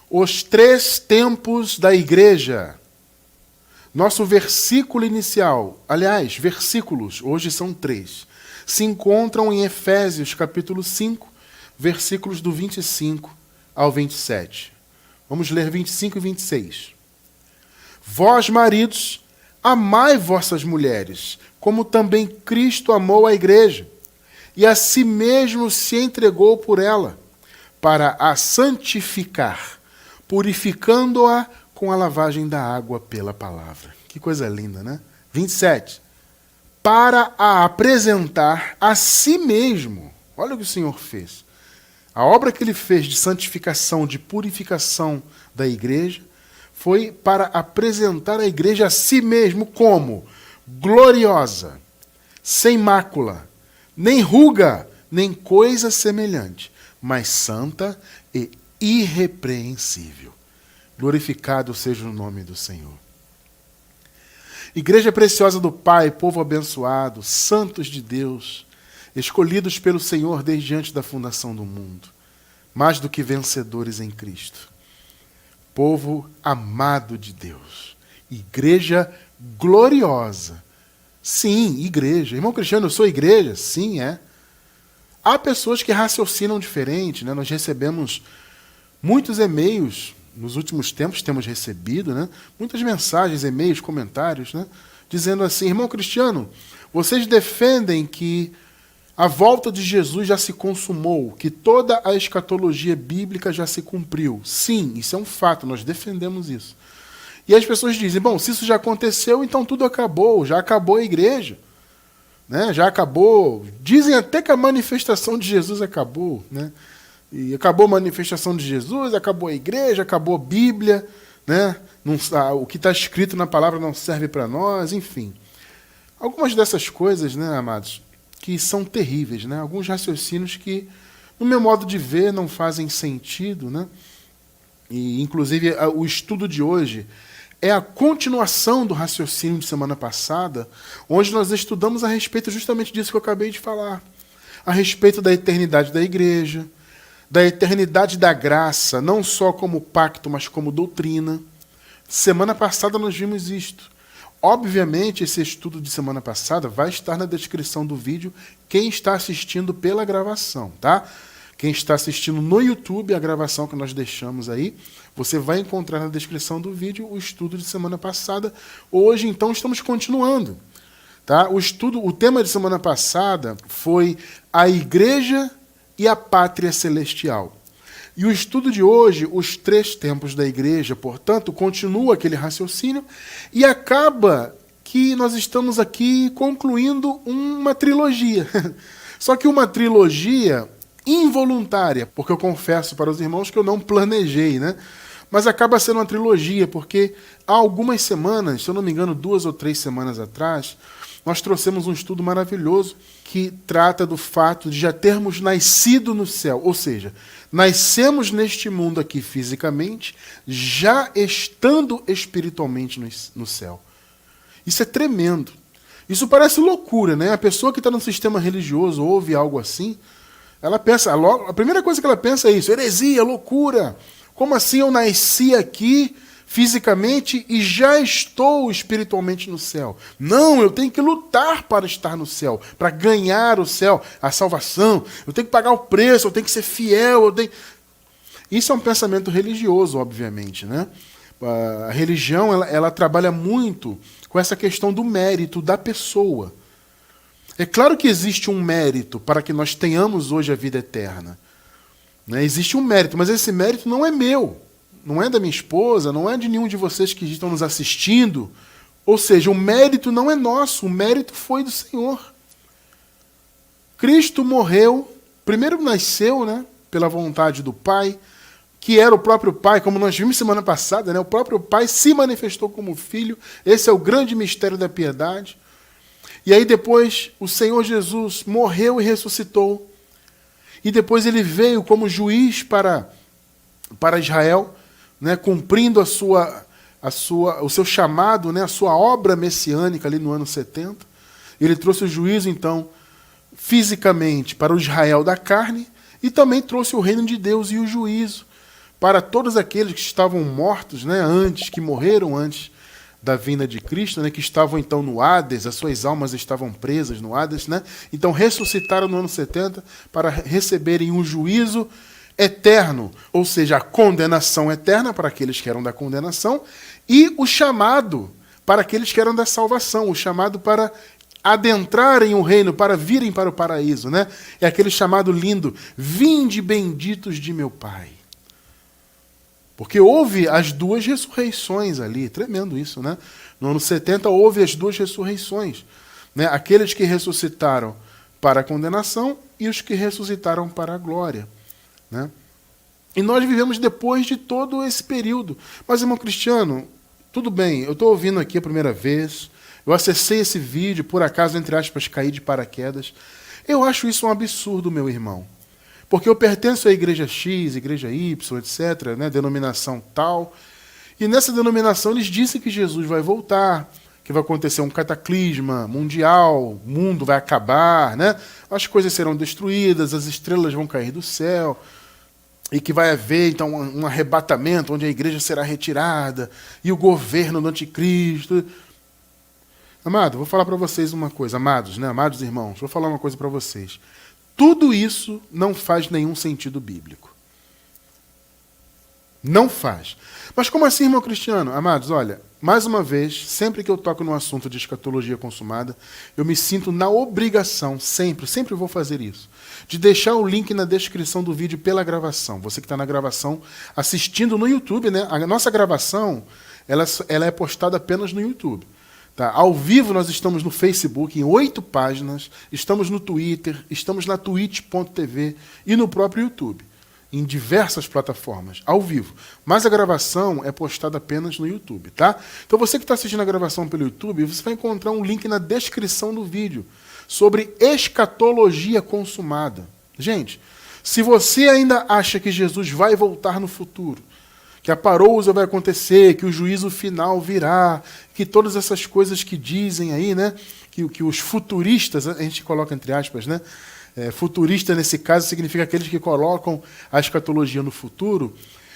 os 3 tempos da igreja. Nosso versículo inicial, aliás, versículos, hoje são 3, se encontram em Efésios capítulo 5, versículos do 25 ao 27. Vamos ler 25 e 26. Vós, maridos, amai vossas mulheres, como também Cristo amou a igreja, e a si mesmo se entregou por ela, para a santificar, purificando-a com a lavagem da água pela palavra. Que coisa linda, né? 27. Para a apresentar a si mesmo. Olha o que o Senhor fez. A obra que ele fez de santificação, de purificação da igreja, foi para apresentar a igreja a si mesmo como gloriosa, sem mácula, nem ruga, nem coisa semelhante, mas santa e irrepreensível. Glorificado seja o nome do Senhor. Igreja preciosa do Pai, povo abençoado, santos de Deus, escolhidos pelo Senhor desde antes da fundação do mundo, mais do que vencedores em Cristo. Povo amado de Deus. Igreja gloriosa. Sim, igreja. Irmão Cristiano, eu sou igreja? Sim, é. Há pessoas que raciocinam diferente, né? Nós recebemos muitos e-mails, nos últimos tempos temos recebido, né? Muitas mensagens, e-mails, comentários, né? Dizendo assim, irmão Cristiano, vocês defendem que a volta de Jesus já se consumou, que toda a escatologia bíblica já se cumpriu. Sim, isso é um fato, nós defendemos isso. E as pessoas dizem, bom, se isso já aconteceu, então tudo acabou, já acabou a igreja. Né? Já acabou. Dizem até que a manifestação de Jesus acabou. Né? E acabou a manifestação de Jesus, acabou a igreja, acabou a Bíblia. Né? O que está escrito na palavra não serve para nós, enfim. Algumas dessas coisas, né, amados, que são terríveis. Né? Alguns raciocínios que, no meu modo de ver, não fazem sentido. Né? E, inclusive, o estudo de hoje é a continuação do raciocínio de semana passada, onde nós estudamos a respeito justamente disso que eu acabei de falar. A respeito da eternidade da igreja, da eternidade da graça, não só como pacto, mas como doutrina. Semana passada nós vimos isto. Obviamente, esse estudo de semana passada vai estar na descrição do vídeo, quem está assistindo pela gravação, tá? Quem está assistindo no YouTube, a gravação que nós deixamos aí, você vai encontrar na descrição do vídeo o estudo de semana passada. Hoje, então, estamos continuando. Tá? O tema de semana passada foi a igreja e a pátria celestial. E o estudo de hoje, os 3 tempos da igreja, portanto, continua aquele raciocínio e acaba que nós estamos aqui concluindo uma trilogia. Só que uma trilogia involuntária, porque eu confesso para os irmãos que eu não planejei, né? Mas acaba sendo uma trilogia, porque há algumas semanas, se eu não me engano, 2 ou 3 semanas atrás, nós trouxemos um estudo maravilhoso que trata do fato de já termos nascido no céu, ou seja, nascemos neste mundo aqui fisicamente, já estando espiritualmente no céu. Isso é tremendo. Isso parece loucura, né? A pessoa que está no sistema religioso ouve algo assim, ela pensa, a primeira coisa que ela pensa é isso, heresia, loucura. Como assim eu nasci aqui fisicamente e já estou espiritualmente no céu? Não, eu tenho que lutar para estar no céu, para ganhar o céu, a salvação. Eu tenho que pagar o preço, eu tenho que ser fiel. Isso é um pensamento religioso, obviamente, né? A religião ela trabalha muito com essa questão do mérito da pessoa. É claro que existe um mérito para que nós tenhamos hoje a vida eterna. Né? Existe um mérito, mas esse mérito não é meu, não é da minha esposa, não é de nenhum de vocês que estão nos assistindo. Ou seja, o mérito não é nosso, o mérito foi do Senhor. Cristo morreu, primeiro nasceu, né, pela vontade do Pai, que era o próprio Pai, como nós vimos semana passada, né, o próprio Pai se manifestou como Filho, esse é o grande mistério da piedade. E aí depois o Senhor Jesus morreu e ressuscitou. E depois ele veio como juiz para Israel, né, cumprindo o seu chamado, né, a sua obra messiânica ali no ano 70. Ele trouxe o juízo, então, fisicamente para o Israel da carne e também trouxe o reino de Deus e o juízo para todos aqueles que estavam mortos, né, antes, que morreram antes da vinda de Cristo, né, que estavam então no Hades, as suas almas estavam presas no Hades, né? Então ressuscitaram no ano 70 para receberem um juízo eterno, ou seja, a condenação eterna para aqueles que eram da condenação e o chamado para aqueles que eram da salvação, o chamado para adentrarem o reino, para virem para o paraíso, né? É aquele chamado lindo, vinde benditos de meu Pai. Porque houve as duas ressurreições ali, tremendo isso, né? No ano 70 houve as duas ressurreições, né? Aqueles que ressuscitaram para a condenação e os que ressuscitaram para a glória, né? E nós vivemos depois de todo esse período. Mas, irmão Cristiano, tudo bem, eu estou ouvindo aqui a primeira vez, eu acessei esse vídeo, por acaso, entre aspas, caí de paraquedas. Eu acho isso um absurdo, meu irmão. Porque eu pertenço à igreja X, igreja Y, etc., né, denominação tal. E nessa denominação eles dizem que Jesus vai voltar, que vai acontecer um cataclisma mundial, o mundo vai acabar, né? As coisas serão destruídas, as estrelas vão cair do céu, e que vai haver então um arrebatamento onde a igreja será retirada, e o governo do anticristo. Amado, vou falar para vocês uma coisa, amados, né, amados irmãos, vou falar uma coisa para vocês. Tudo isso não faz nenhum sentido bíblico. Não faz. Mas como assim, irmão Cristiano? Amados, olha, mais uma vez, sempre que eu toco no assunto de escatologia consumada, eu me sinto na obrigação, sempre vou fazer isso, de deixar o link na descrição do vídeo pela gravação. Você que está na gravação, assistindo no YouTube, né? A nossa gravação, ela é postada apenas no YouTube. Tá? Ao vivo nós estamos no Facebook, em 8 páginas, estamos no Twitter, estamos na twitch.tv e no próprio YouTube, em diversas plataformas, ao vivo. Mas a gravação é postada apenas no YouTube, tá? Então você que está assistindo a gravação pelo YouTube, você vai encontrar um link na descrição do vídeo sobre escatologia consumada. Gente, se você ainda acha que Jesus vai voltar no futuro, que a parousa vai acontecer, que o juízo final virá, que todas essas coisas que dizem aí, né, que os futuristas, a gente coloca entre aspas, né, futurista nesse caso significa aqueles que colocam a escatologia no futuro,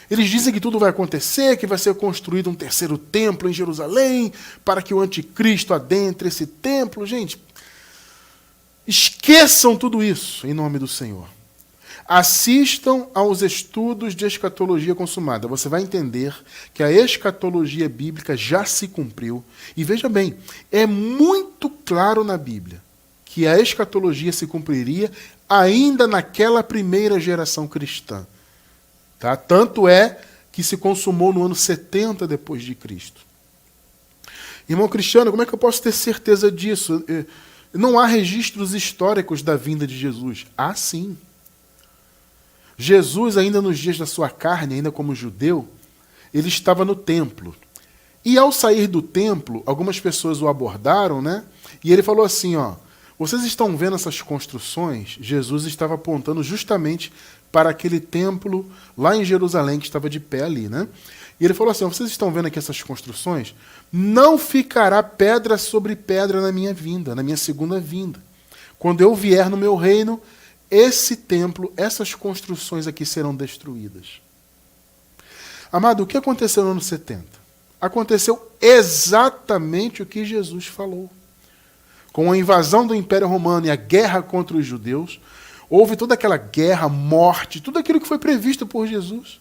eles dizem que tudo vai acontecer, que vai ser construído um terceiro templo em Jerusalém, para que o anticristo adentre esse templo. Gente, esqueçam tudo isso em nome do Senhor. Assistam aos estudos de escatologia consumada. Você vai entender que a escatologia bíblica já se cumpriu. E veja bem, é muito claro na Bíblia que a escatologia se cumpriria ainda naquela primeira geração cristã. Tá? Tanto é que se consumou no ano 70 depois de Cristo. Irmão Cristiano, como é que eu posso ter certeza disso? Não há registros históricos da vinda de Jesus. Há sim. Jesus, ainda nos dias da sua carne, ainda como judeu, ele estava no templo. E ao sair do templo, algumas pessoas o abordaram, né? E ele falou assim, ó, vocês estão vendo essas construções? Jesus estava apontando justamente para aquele templo lá em Jerusalém, que estava de pé ali, né? E ele falou assim, vocês estão vendo aqui essas construções? Não ficará pedra sobre pedra na minha vinda, na minha segunda vinda. Quando eu vier no meu reino, esse templo, essas construções aqui serão destruídas. Amado, o que aconteceu no ano 70? Aconteceu exatamente o que Jesus falou. Com a invasão do Império Romano e a guerra contra os judeus, houve toda aquela guerra, morte, tudo aquilo que foi previsto por Jesus.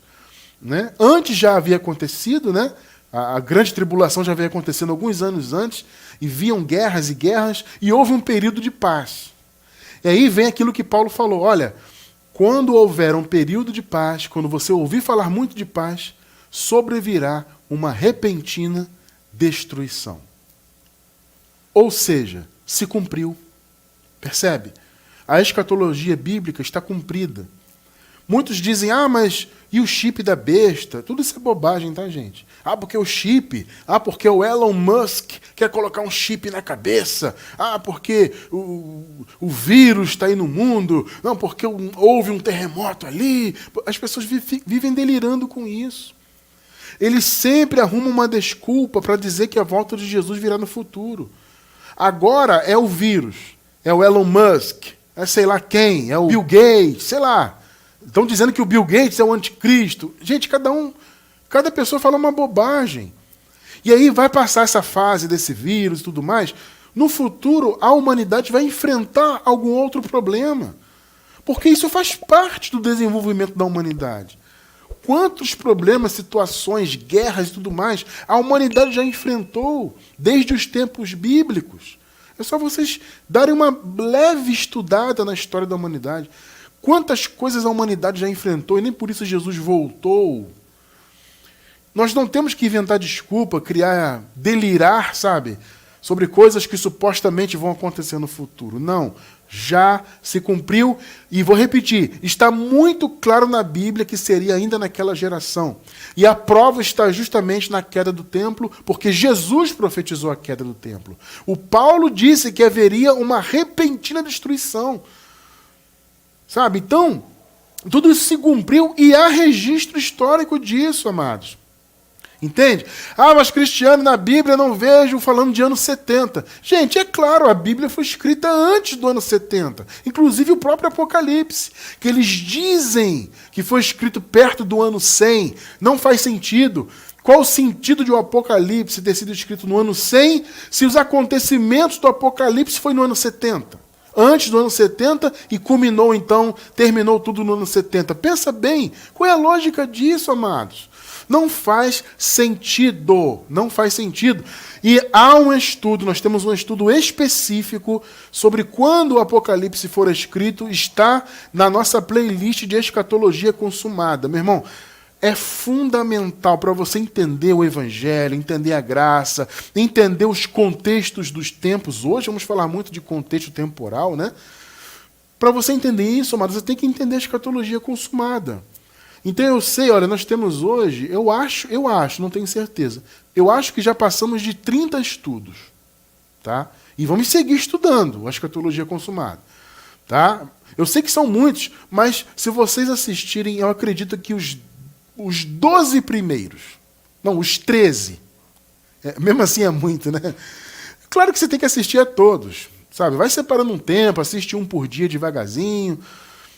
Né? Antes já havia acontecido, né? A grande tribulação já havia acontecido alguns anos antes, e viam guerras e guerras, e houve um período de paz. E aí vem aquilo que Paulo falou, olha, quando houver um período de paz, quando você ouvir falar muito de paz, sobrevirá uma repentina destruição. Ou seja, se cumpriu. Percebe? A escatologia bíblica está cumprida. Muitos dizem, mas e o chip da besta? Tudo isso é bobagem, tá, gente? Porque o chip, porque o Elon Musk quer colocar um chip na cabeça, porque o vírus está aí no mundo, não, porque houve um terremoto ali. As pessoas vivem delirando com isso. Eles sempre arrumam uma desculpa para dizer que a volta de Jesus virá no futuro. Agora é o vírus, é o Elon Musk, é sei lá quem, é o Bill Gates, sei lá. Estão dizendo que o Bill Gates é o anticristo. Gente, cada pessoa fala uma bobagem. E aí vai passar essa fase desse vírus e tudo mais. No futuro, a humanidade vai enfrentar algum outro problema. Porque isso faz parte do desenvolvimento da humanidade. Quantos problemas, situações, guerras e tudo mais a humanidade já enfrentou desde os tempos bíblicos. É só vocês darem uma leve estudada na história da humanidade. Quantas coisas a humanidade já enfrentou e nem por isso Jesus voltou. Nós não temos que inventar desculpa, delirar, sabe, sobre coisas que supostamente vão acontecer no futuro. Não, já se cumpriu e vou repetir, está muito claro na Bíblia que seria ainda naquela geração. E a prova está justamente na queda do templo, porque Jesus profetizou a queda do templo. O Paulo disse que haveria uma repentina destruição. Sabe? Então, tudo isso se cumpriu e há registro histórico disso, amados. Entende? Mas Cristiano, na Bíblia eu não vejo falando de anos 70. Gente, é claro, a Bíblia foi escrita antes do ano 70. Inclusive o próprio Apocalipse, que eles dizem que foi escrito perto do ano 100. Não faz sentido. Qual o sentido de o Apocalipse ter sido escrito no ano 100 se os acontecimentos do Apocalipse foi no ano 70? Antes do ano 70 e terminou tudo no ano 70. Pensa bem, qual é a lógica disso, amados? Não faz sentido, não faz sentido. E há um estudo, nós temos um estudo específico sobre quando o Apocalipse for escrito, está na nossa playlist de escatologia consumada. Meu irmão, é fundamental para você entender o Evangelho, entender a graça, entender os contextos dos tempos. Hoje vamos falar muito de contexto temporal, né? Para você entender isso, amado, você tem que entender a escatologia consumada. Então eu sei, olha, nós temos hoje, eu acho, não tenho certeza, eu acho que já passamos de 30 estudos, tá? E vamos seguir estudando a escatologia consumada, tá? Eu sei que são muitos, mas se vocês assistirem, eu acredito que os 12 primeiros, não, os 13, mesmo assim é muito, né? Claro que você tem que assistir a todos, sabe? Vai separando um tempo, assiste um por dia devagarzinho,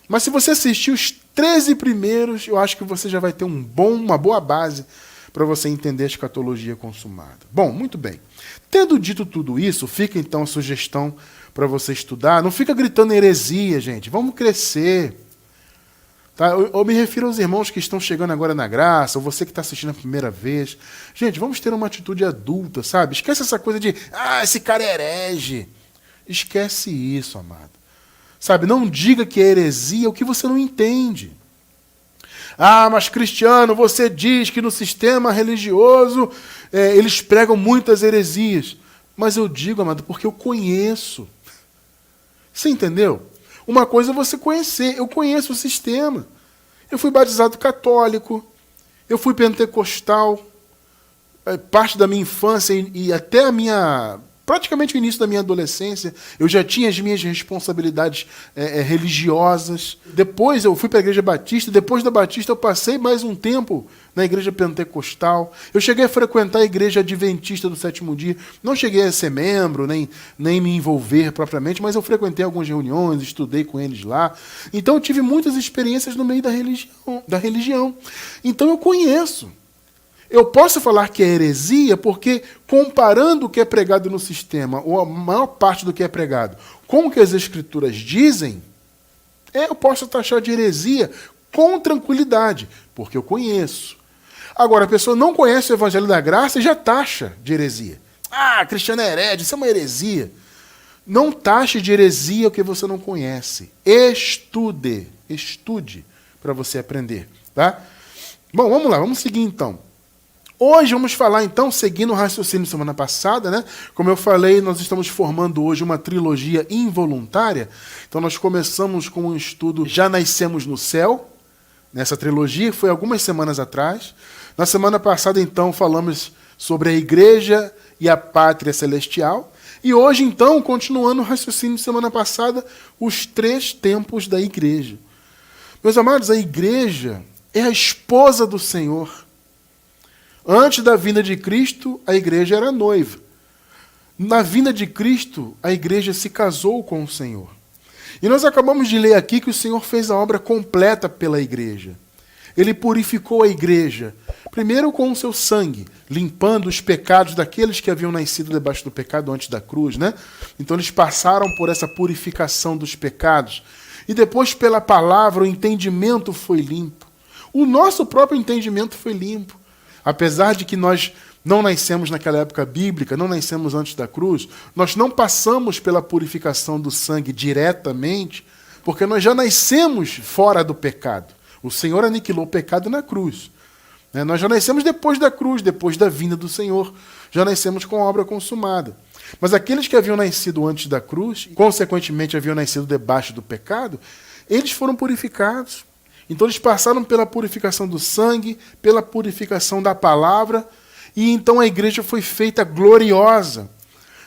mas se você assistir os 13 primeiros, eu acho que você já vai ter uma boa base para você entender a escatologia consumada. Bom, muito bem. Tendo dito tudo isso, fica então a sugestão para você estudar. Não fica gritando heresia, gente. Vamos crescer. Tá? Eu me refiro aos irmãos que estão chegando agora na graça, ou você que está assistindo a primeira vez. Gente, vamos ter uma atitude adulta, sabe? Esquece essa coisa de, esse cara é herege. Esquece isso, amado. Sabe, não diga que é heresia o que você não entende. Mas Cristiano, você diz que no sistema religioso eles pregam muitas heresias. Mas eu digo, amado, porque eu conheço. Você entendeu? Uma coisa é você conhecer. Eu conheço o sistema. Eu fui batizado católico. Eu fui pentecostal. Parte da minha infância e até praticamente o início da minha adolescência, eu já tinha as minhas responsabilidades religiosas. Depois eu fui para a igreja batista. Depois da batista eu passei mais um tempo na igreja pentecostal. Eu cheguei a frequentar a igreja adventista do sétimo dia. Não cheguei a ser membro, nem me envolver propriamente, mas eu frequentei algumas reuniões, estudei com eles lá. Então eu tive muitas experiências no meio da religião. Então eu conheço. Eu posso falar que é heresia porque, comparando o que é pregado no sistema, ou a maior parte do que é pregado, com o que as Escrituras dizem, eu posso taxar de heresia com tranquilidade, porque eu conheço. Agora, a pessoa não conhece o Evangelho da Graça e já taxa de heresia. Cristiano é herege, isso é uma heresia. Não taxe de heresia o que você não conhece. Estude para você aprender. Tá? Bom, vamos lá, vamos seguir então. Hoje vamos falar, então, seguindo o raciocínio da semana passada, né? Como eu falei, nós estamos formando hoje uma trilogia involuntária. Então nós começamos com um estudo Já Nascemos no Céu, nessa trilogia, foi algumas semanas atrás. Na semana passada, então, falamos sobre a igreja e a pátria celestial. E hoje, então, continuando o raciocínio de semana passada, os 3 tempos da igreja. Meus amados, a igreja é a esposa do Senhor. Antes da vinda de Cristo, a igreja era noiva. Na vinda de Cristo, a igreja se casou com o Senhor. E nós acabamos de ler aqui que o Senhor fez a obra completa pela igreja. Ele purificou a igreja, primeiro com o seu sangue, limpando os pecados daqueles que haviam nascido debaixo do pecado antes da cruz, né? Então eles passaram por essa purificação dos pecados. E depois, pela palavra, o entendimento foi limpo. O nosso próprio entendimento foi limpo. Apesar de que nós não nascemos naquela época bíblica, não nascemos antes da cruz, nós não passamos pela purificação do sangue diretamente, porque nós já nascemos fora do pecado. O Senhor aniquilou o pecado na cruz. Nós já nascemos depois da cruz, depois da vinda do Senhor. Já nascemos com a obra consumada. Mas aqueles que haviam nascido antes da cruz, e consequentemente haviam nascido debaixo do pecado, eles foram purificados. Então eles passaram pela purificação do sangue, pela purificação da palavra, e então a igreja foi feita gloriosa.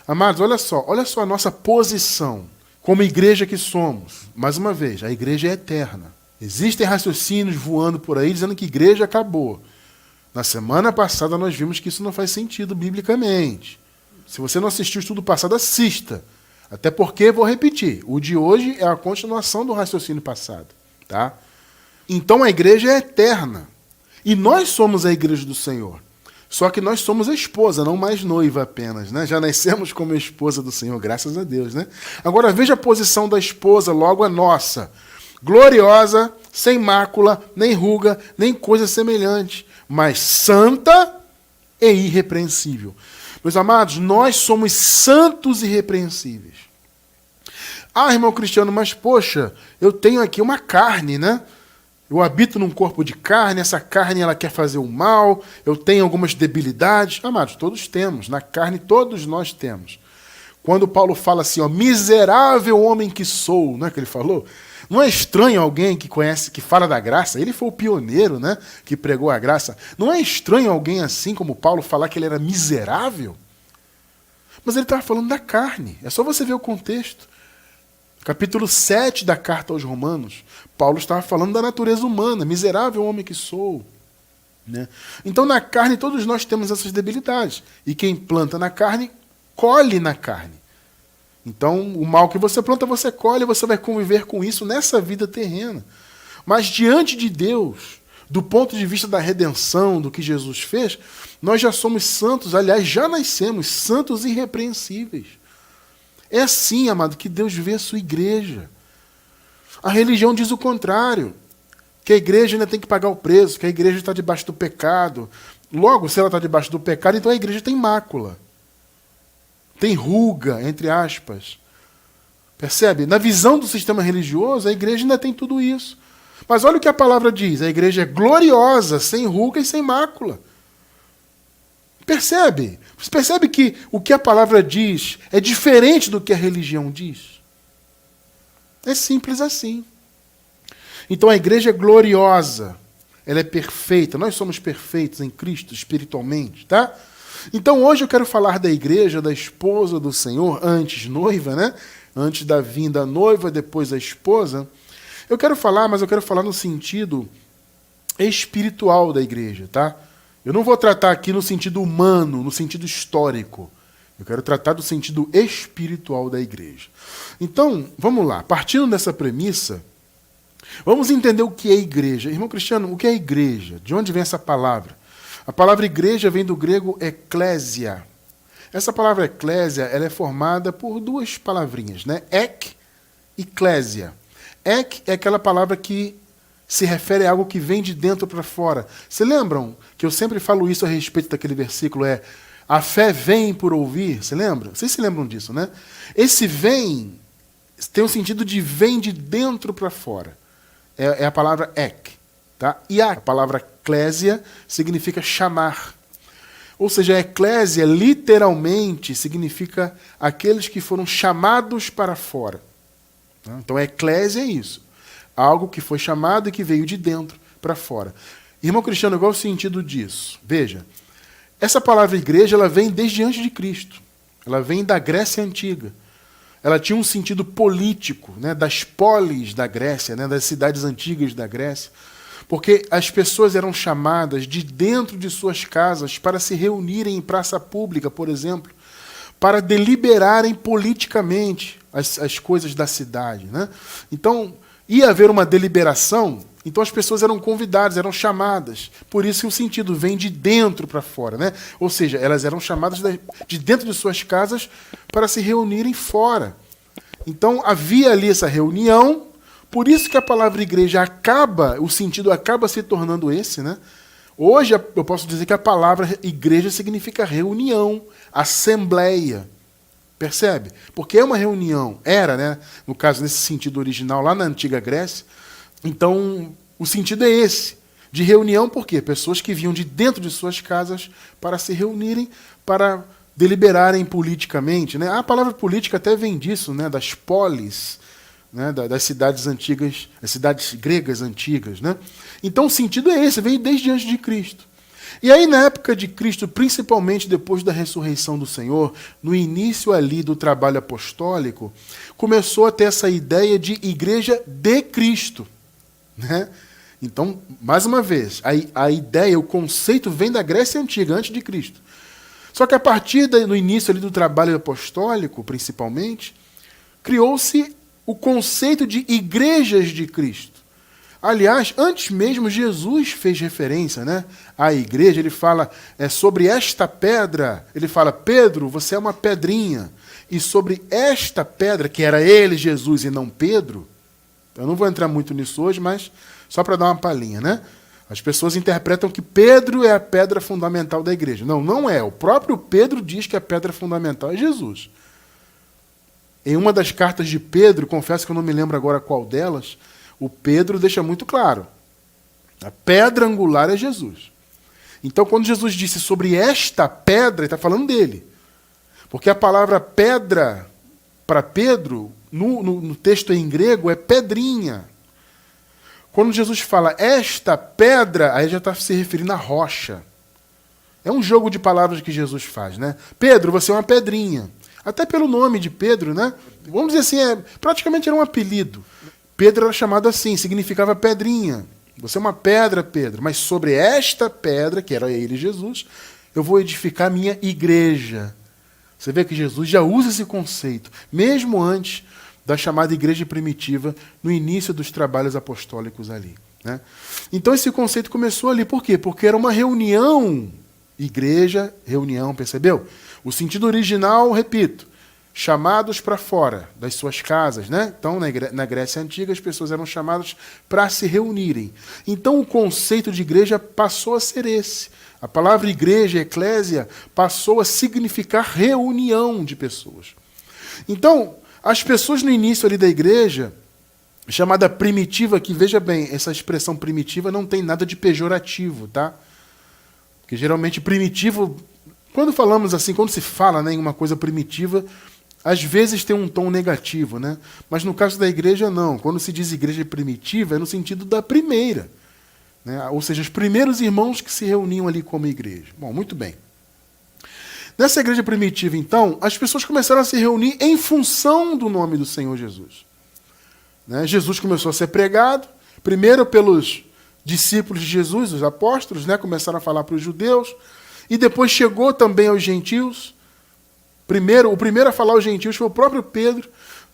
Amados, olha só a nossa posição como igreja que somos. Mais uma vez, a igreja é eterna. Existem raciocínios voando por aí dizendo que a igreja acabou. Na semana passada nós vimos que isso não faz sentido biblicamente. Se você não assistiu o estudo passado, assista. Até porque, vou repetir, o de hoje é a continuação do raciocínio passado. Tá? Então a igreja é eterna. E nós somos a igreja do Senhor. Só que nós somos a esposa, não mais noiva apenas. Né? Já nascemos como esposa do Senhor, graças a Deus. Né? Agora veja a posição da esposa, logo a nossa. Gloriosa, sem mácula, nem ruga, nem coisa semelhante, mas santa e irrepreensível. Meus amados, nós somos santos e irrepreensíveis. Ah, irmão Cristiano, mas poxa, eu tenho aqui uma carne, né? Eu habito num corpo de carne, essa carne ela quer fazer o mal, eu tenho algumas debilidades. Amados, todos temos, na carne todos nós temos. Quando Paulo fala assim, ó, miserável homem que sou, não é que ele falou? Não é estranho alguém que conhece, que fala da graça? Ele foi o pioneiro, né, que pregou a graça. Não é estranho alguém assim como Paulo falar que ele era miserável? Mas ele estava falando da carne. É só você ver o contexto. Capítulo 7 da carta aos Romanos. Paulo estava falando da natureza humana. Miserável homem que sou. Né? Então na carne todos nós temos essas debilidades. E quem planta na carne, colhe na carne. Então, o mal que você planta, você colhe, você vai conviver com isso nessa vida terrena. Mas diante de Deus, do ponto de vista da redenção, do que Jesus fez, nós já somos santos, aliás, já nascemos santos e irrepreensíveis. É assim, amado, que Deus vê a sua igreja. A religião diz o contrário, que a igreja ainda tem que pagar o preço, que a igreja está debaixo do pecado. Logo, se ela está debaixo do pecado, então a igreja tem mácula. Tem ruga, entre aspas. Percebe? Na visão do sistema religioso, a igreja ainda tem tudo isso. Mas olha o que a palavra diz. A igreja é gloriosa, sem ruga e sem mácula. Percebe? Você percebe que o que a palavra diz é diferente do que a religião diz? É simples assim. Então a igreja é gloriosa. Ela é perfeita. Nós somos perfeitos em Cristo, espiritualmente, tá? Então hoje eu quero falar da igreja, da esposa do Senhor, antes noiva, né? Antes da vinda noiva, depois a esposa. Eu quero falar, mas eu quero falar no sentido espiritual da igreja, tá? Eu não vou tratar aqui no sentido humano, no sentido histórico. Eu quero tratar do sentido espiritual da igreja. Então, vamos lá. Partindo dessa premissa, vamos entender o que é igreja. Irmão Cristiano, o que é igreja? De onde vem essa palavra? A palavra igreja vem do grego eklésia. Essa palavra eklésia, ela é formada por duas palavrinhas, né? Ek e klésia. Ek é aquela palavra que se refere a algo que vem de dentro para fora. Vocês lembram que eu sempre falo isso a respeito daquele versículo, a fé vem por ouvir? Você lembra? Vocês se lembram disso, né? Esse vem tem o sentido de vem de dentro para fora. É a palavra ek. Tá? E a palavra eclésia significa chamar. Ou seja, a eclésia literalmente significa aqueles que foram chamados para fora. Então a eclésia é isso. Algo que foi chamado e que veio de dentro para fora. Irmão Cristiano, qual é o sentido disso? Veja, essa palavra igreja ela vem desde antes de Cristo. Ela vem da Grécia Antiga. Ela tinha um sentido político, né, das polis da Grécia, né, das cidades antigas da Grécia. Porque as pessoas eram chamadas de dentro de suas casas para se reunirem em praça pública, por exemplo, para deliberarem politicamente as coisas da cidade, né? Então, ia haver uma deliberação, então as pessoas eram convidadas, eram chamadas. Por isso que o sentido vem de dentro para fora, né? Ou seja, elas eram chamadas de dentro de suas casas para se reunirem fora. Então, havia ali essa reunião, por isso que a palavra igreja acaba, o sentido acaba se tornando esse, né? Hoje eu posso dizer que a palavra igreja significa reunião, assembleia. Percebe? Porque é uma reunião, era, né? No caso, nesse sentido original, lá na antiga Grécia. Então, o sentido é esse, de reunião, por quê? Pessoas que vinham de dentro de suas casas para se reunirem, para deliberarem politicamente, né? A palavra política até vem disso, né? Das polis, né? Das cidades antigas, as cidades gregas antigas, né? Então, o sentido é esse, veio desde antes de Cristo. E aí, na época de Cristo, principalmente depois da ressurreição do Senhor, no início ali do trabalho apostólico, começou a ter essa ideia de igreja de Cristo, né? Então, mais uma vez, a ideia, o conceito vem da Grécia Antiga, antes de Cristo. Só que a partir no início ali do trabalho apostólico, principalmente, criou-se o conceito de igrejas de Cristo. Aliás, antes mesmo Jesus fez referência, né, à igreja. Ele fala sobre esta pedra, ele fala, Pedro, você é uma pedrinha. E sobre esta pedra, que era ele, Jesus, e não Pedro, eu não vou entrar muito nisso hoje, mas só para dar uma palhinha, né? As pessoas interpretam que Pedro é a pedra fundamental da igreja. Não, não é. O próprio Pedro diz que a pedra fundamental é Jesus. Em uma das cartas de Pedro, confesso que eu não me lembro agora qual delas, o Pedro deixa muito claro. A pedra angular é Jesus. Então, quando Jesus disse sobre esta pedra, ele está falando dele. Porque a palavra pedra, para Pedro, no texto em grego, é pedrinha. Quando Jesus fala esta pedra, aí já está se referindo à rocha. É um jogo de palavras que Jesus faz, né? Pedro, você é uma pedrinha. Até pelo nome de Pedro, né? Vamos dizer assim, praticamente era um apelido. Pedro era chamado assim, significava pedrinha. Você é uma pedra, Pedro. Mas sobre esta pedra, que era ele, Jesus, eu vou edificar a minha igreja. Você vê que Jesus já usa esse conceito, mesmo antes da chamada igreja primitiva, no início dos trabalhos apostólicos ali, né? Então esse conceito começou ali. Por quê? Porque era uma reunião. Igreja, reunião, percebeu? O sentido original, repito, chamados para fora das suas casas, né? Então, na Grécia Antiga, as pessoas eram chamadas para se reunirem. Então, o conceito de igreja passou a ser esse. A palavra igreja, eclésia, passou a significar reunião de pessoas. Então, as pessoas no início ali da igreja, chamada primitiva, que veja bem, essa expressão primitiva não tem nada de pejorativo, tá? Porque geralmente primitivo, quando falamos assim, quando se fala, né, em uma coisa primitiva, às vezes tem um tom negativo, né? Mas no caso da igreja, não. Quando se diz igreja primitiva, é no sentido da primeira, né? Ou seja, os primeiros irmãos que se reuniam ali como igreja. Bom, muito bem. Nessa igreja primitiva, então, as pessoas começaram a se reunir em função do nome do Senhor Jesus, né? Jesus começou a ser pregado, primeiro pelos discípulos de Jesus, os apóstolos, né? Começaram a falar para os judeus, e depois chegou também aos gentios. O primeiro a falar aos gentios foi o próprio Pedro,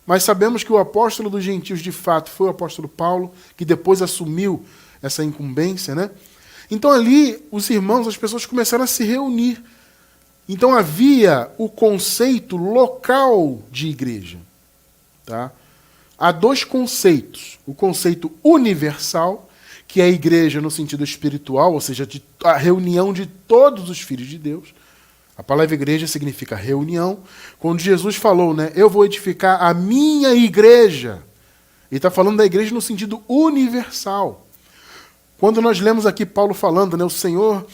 mas sabemos que o apóstolo dos gentios, de fato, foi o apóstolo Paulo, que depois assumiu essa incumbência, né? Então ali, os irmãos, as pessoas começaram a se reunir. Então havia o conceito local de igreja, tá? Há dois conceitos. O conceito universal, que é a igreja no sentido espiritual, ou seja, a reunião de todos os filhos de Deus. A palavra igreja significa reunião. Quando Jesus falou, né, eu vou edificar a minha igreja, ele está falando da igreja no sentido universal. Quando nós lemos aqui Paulo falando, né, o Senhor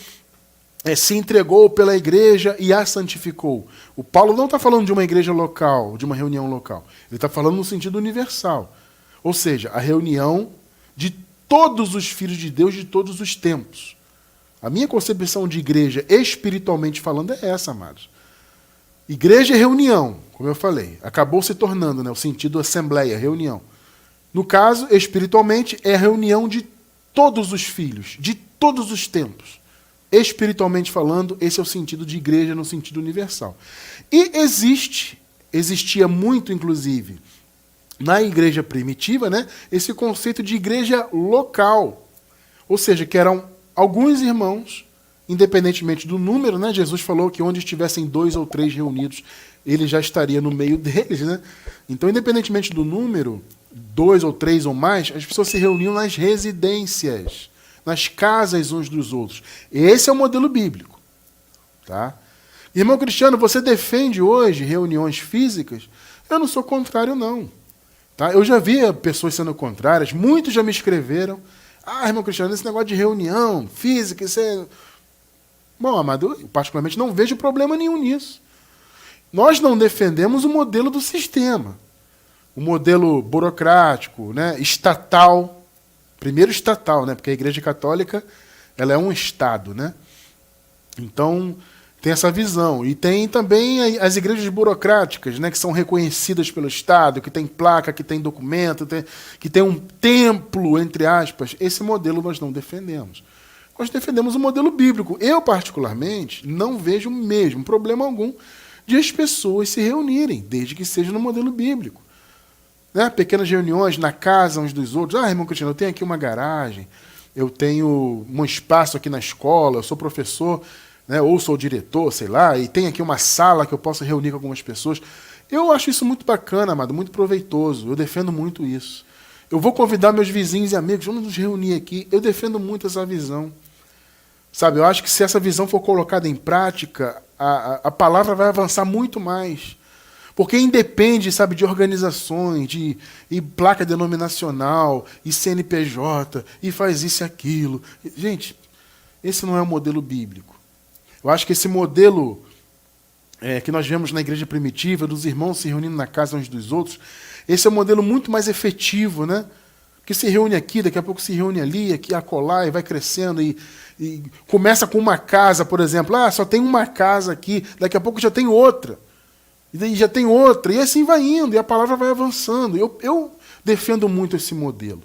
se entregou pela igreja e a santificou. O Paulo não está falando de uma igreja local, de uma reunião local. Ele está falando no sentido universal. Ou seja, a reunião de todos os filhos de Deus de todos os tempos. A minha concepção de igreja, espiritualmente falando, é essa, amados. Igreja é reunião, como eu falei. Acabou se tornando, né, o sentido assembleia, reunião. No caso, espiritualmente, é a reunião de todos os filhos, de todos os tempos. Espiritualmente falando, esse é o sentido de igreja no sentido universal. E existia muito, inclusive, na igreja primitiva, né, esse conceito de igreja local. Ou seja, que eram alguns irmãos, independentemente do número, né? Jesus falou que onde estivessem 2 ou 3 reunidos, ele já estaria no meio deles, né? Então, independentemente do número, 2 ou 3 ou mais, as pessoas se reuniam nas residências, nas casas uns dos outros. Esse é o modelo bíblico. Tá? Irmão Cristiano, você defende hoje reuniões físicas? Eu não sou contrário, não. Tá? Eu já vi pessoas sendo contrárias, muitos já me escreveram. Irmão Cristiano, esse negócio de reunião física, isso é... Bom, amado, eu particularmente não vejo problema nenhum nisso. Nós não defendemos o modelo do sistema. O modelo burocrático, né, estatal. Primeiro estatal, né, porque a Igreja Católica ela é um Estado. Né? Então, tem essa visão. E tem também as igrejas burocráticas, né, que são reconhecidas pelo Estado, que tem placa, que tem documento, que tem um templo, entre aspas. Esse modelo nós não defendemos. Nós defendemos o modelo bíblico. Eu, particularmente, não vejo mesmo problema algum de as pessoas se reunirem, desde que seja no modelo bíblico. Né? Pequenas reuniões na casa uns dos outros. Irmão Cristiano, eu tenho aqui uma garagem, eu tenho um espaço aqui na escola, eu sou professor, né, ou sou diretor, sei lá, e tem aqui uma sala que eu posso reunir com algumas pessoas. Eu acho isso muito bacana, amado, muito proveitoso. Eu defendo muito isso. Eu vou convidar meus vizinhos e amigos, vamos nos reunir aqui. Eu defendo muito essa visão. Sabe, eu acho que se essa visão for colocada em prática, a palavra vai avançar muito mais. Porque independe, sabe, de organizações, e placa denominacional, e CNPJ, e faz isso e aquilo. Gente, esse não é o modelo bíblico. Eu acho que esse modelo que nós vemos na igreja primitiva, dos irmãos se reunindo na casa uns dos outros, esse é um modelo muito mais efetivo, né? Que se reúne aqui, daqui a pouco se reúne ali, aqui, acolá, e vai crescendo, e começa com uma casa, por exemplo. Só tem uma casa aqui, daqui a pouco já tem outra. E daí já tem outra, e assim vai indo, e a palavra vai avançando. Eu defendo muito esse modelo.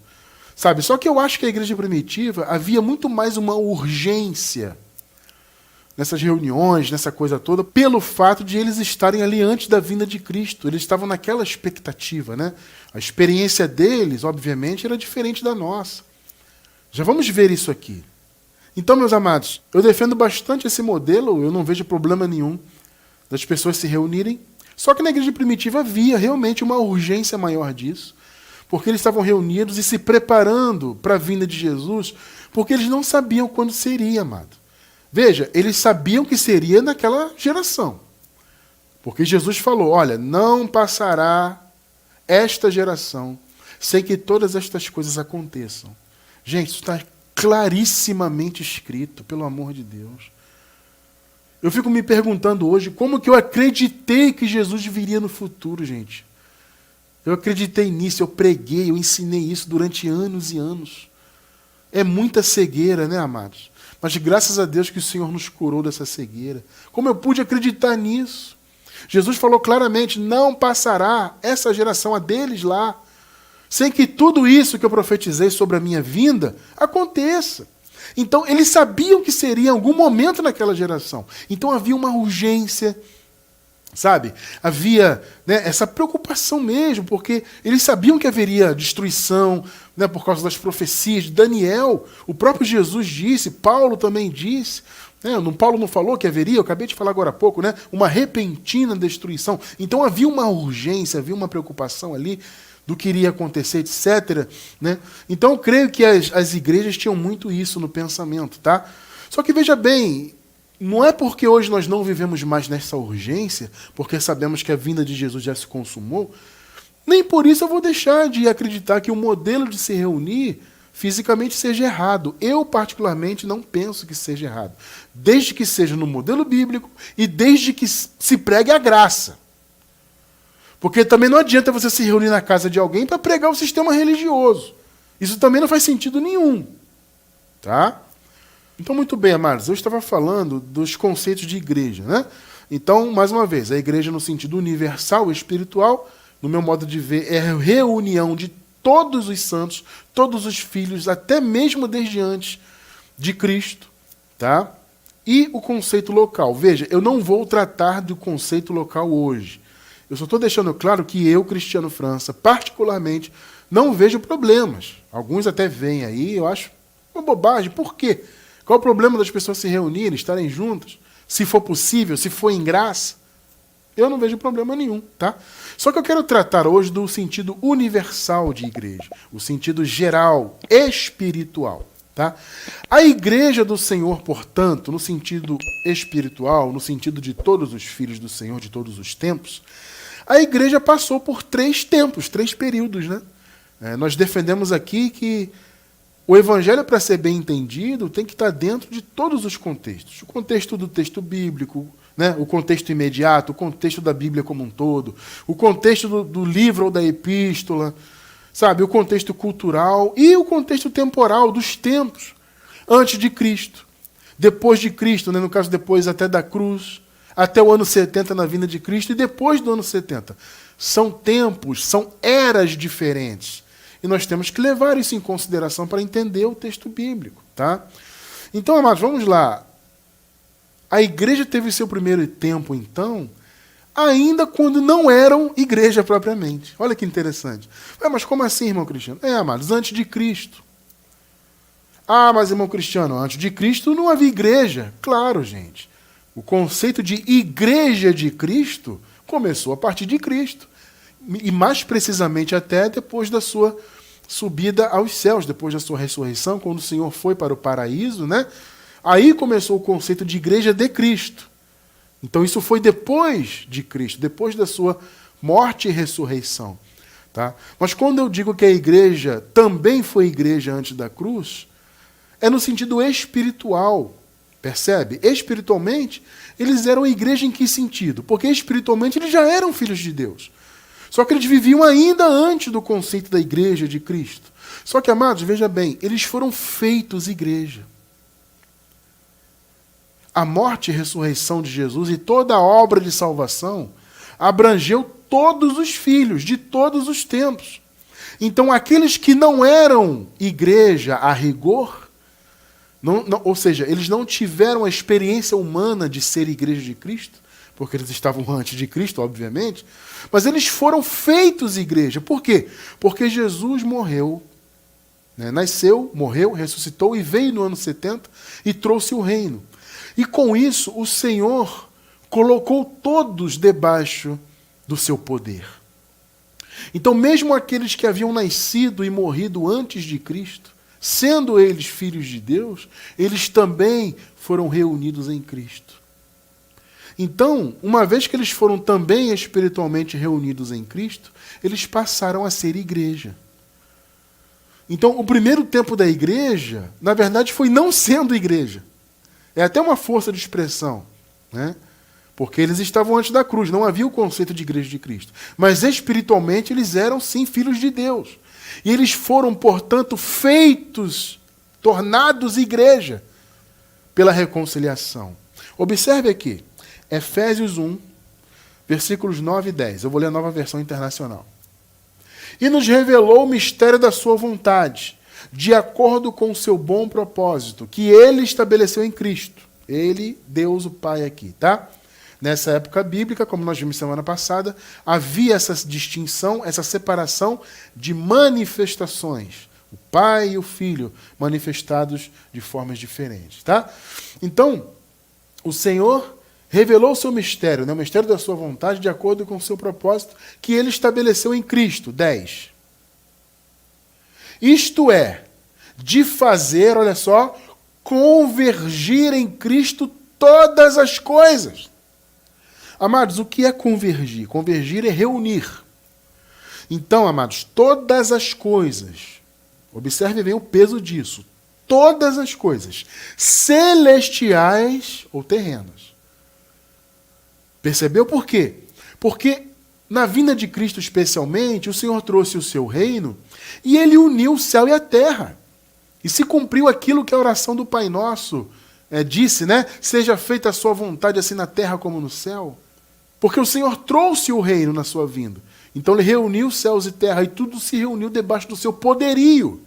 Sabe? Só que eu acho que a igreja primitiva havia muito mais uma urgência nessas reuniões, nessa coisa toda, pelo fato de eles estarem ali antes da vinda de Cristo. Eles estavam naquela expectativa, né? A experiência deles, obviamente, era diferente da nossa. Já vamos ver isso aqui. Então, meus amados, eu defendo bastante esse modelo, eu não vejo problema nenhum das pessoas se reunirem. Só que na igreja primitiva havia realmente uma urgência maior disso, porque eles estavam reunidos e se preparando para a vinda de Jesus, porque eles não sabiam quando seria, amado. Veja, eles sabiam que seria naquela geração. Porque Jesus falou, olha, não passará esta geração sem que todas estas coisas aconteçam. Gente, isso está clarissimamente escrito, pelo amor de Deus. Eu fico me perguntando hoje como que eu acreditei que Jesus viria no futuro, gente. Eu acreditei nisso, eu preguei, eu ensinei isso durante anos e anos. É muita cegueira, né, amados? Mas graças a Deus que o Senhor nos curou dessa cegueira. Como eu pude acreditar nisso? Jesus falou claramente, não passará essa geração, a deles lá, sem que tudo isso que eu profetizei sobre a minha vinda aconteça. Então, eles sabiam que seria em algum momento naquela geração. Então, havia uma urgência, sabe? Havia, né, essa preocupação mesmo, porque eles sabiam que haveria destruição, né, por causa das profecias de Daniel. O próprio Jesus disse, Paulo também disse. Né, Paulo não falou que haveria, eu acabei de falar agora há pouco, né, uma repentina destruição. Então, havia uma urgência, havia uma preocupação ali do que iria acontecer, etc. Né? Então, eu creio que as igrejas tinham muito isso no pensamento. Tá? Só que, veja bem, não é porque hoje nós não vivemos mais nessa urgência, porque sabemos que a vinda de Jesus já se consumou, nem por isso eu vou deixar de acreditar que o modelo de se reunir fisicamente seja errado. Eu, particularmente, não penso que seja errado. Desde que seja no modelo bíblico e desde que se pregue a graça. Porque também não adianta você se reunir na casa de alguém para pregar o sistema religioso. Isso também não faz sentido nenhum. Tá? Então, muito bem, amados, eu estava falando dos conceitos de igreja. Né? Então, mais uma vez, a igreja no sentido universal, espiritual, no meu modo de ver, é a reunião de todos os santos, todos os filhos, até mesmo desde antes de Cristo. Tá? e o conceito local. Veja, eu não vou tratar do conceito local hoje. Eu só estou deixando claro que eu, Cristiano França, particularmente, não vejo problemas. Alguns até veem aí, eu acho uma bobagem. Por quê? Qual o problema das pessoas se reunirem, estarem juntas? Se for possível, se for em graça? Eu não vejo problema nenhum, tá? Só que eu quero tratar hoje do sentido universal de igreja, o sentido geral, espiritual, tá? A igreja do Senhor, portanto, no sentido espiritual, no sentido de todos os filhos do Senhor, de todos os tempos, a igreja passou por 3 tempos, 3 períodos, né? Nós defendemos aqui que o evangelho, para ser bem entendido, tem que estar dentro de todos os contextos. O contexto do texto bíblico, né? O contexto imediato, o contexto da Bíblia como um todo, o contexto do livro ou da epístola, sabe? O contexto cultural e o contexto temporal dos tempos antes de Cristo. Depois de Cristo, né? No caso, depois até da cruz, até o ano 70 na vinda de Cristo e depois do ano 70. São tempos, são eras diferentes. E nós temos que levar isso em consideração para entender o texto bíblico, tá? Então, amados, vamos lá. A igreja teve seu primeiro tempo, então, ainda quando não eram igreja propriamente. Olha que interessante. Mas como assim, irmão Cristiano? Amados, antes de Cristo. Mas, irmão Cristiano, antes de Cristo não havia igreja. Claro, gente. O conceito de igreja de Cristo começou a partir de Cristo. E mais precisamente até depois da sua subida aos céus, depois da sua ressurreição, quando o Senhor foi para o paraíso, né? Aí começou o conceito de igreja de Cristo. Então isso foi depois de Cristo, depois da sua morte e ressurreição. Tá? Mas quando eu digo que a igreja também foi igreja antes da cruz, é no sentido espiritual. Percebe? Espiritualmente, eles eram igreja em que sentido? Porque espiritualmente eles já eram filhos de Deus. Só que eles viviam ainda antes do conceito da igreja de Cristo. Só que, amados, veja bem, eles foram feitos igreja. A morte e ressurreição de Jesus e toda a obra de salvação abrangeu todos os filhos de todos os tempos. Então, aqueles que não eram igreja a rigor, ou seja, eles não tiveram a experiência humana de ser igreja de Cristo, porque eles estavam antes de Cristo, obviamente, mas eles foram feitos igreja. Por quê? Porque Jesus morreu, né? Nasceu, morreu, ressuscitou e veio no ano 70 e trouxe o reino. E com isso, o Senhor colocou todos debaixo do seu poder. Então, mesmo aqueles que haviam nascido e morrido antes de Cristo, sendo eles filhos de Deus, eles também foram reunidos em Cristo. Então, uma vez que eles foram também espiritualmente reunidos em Cristo, eles passaram a ser igreja. Então, o primeiro tempo da igreja, na verdade, foi não sendo igreja. É até uma força de expressão, né? Porque eles estavam antes da cruz, não havia o conceito de igreja de Cristo. Mas espiritualmente eles eram, sim, filhos de Deus. E eles foram, portanto, feitos, tornados igreja, pela reconciliação. Observe aqui. Efésios 1, versículos 9 e 10. Eu vou ler a Nova Versão Internacional. E nos revelou o mistério da sua vontade, de acordo com o seu bom propósito, que ele estabeleceu em Cristo. Ele, Deus o Pai aqui, tá? Nessa época bíblica, como nós vimos semana passada, havia essa distinção, essa separação de manifestações. O Pai e o Filho manifestados de formas diferentes, tá? Então, o Senhor revelou o seu mistério, né? O mistério da sua vontade, de acordo com o seu propósito, que ele estabeleceu em Cristo. 10. Isto é, de fazer, olha só, convergir em Cristo todas as coisas. Amados, o que é convergir? Convergir é reunir. Então, amados, todas as coisas, observe bem o peso disso, todas as coisas, celestiais ou terrenas. Percebeu por quê? Porque na vinda de Cristo especialmente, o Senhor trouxe o seu reino e ele uniu o céu e a terra. E se cumpriu aquilo que a oração do Pai Nosso disse, né? Seja feita a sua vontade assim na terra como no céu. Porque o Senhor trouxe o reino na sua vinda. Então ele reuniu céus e terra e tudo se reuniu debaixo do seu poderio.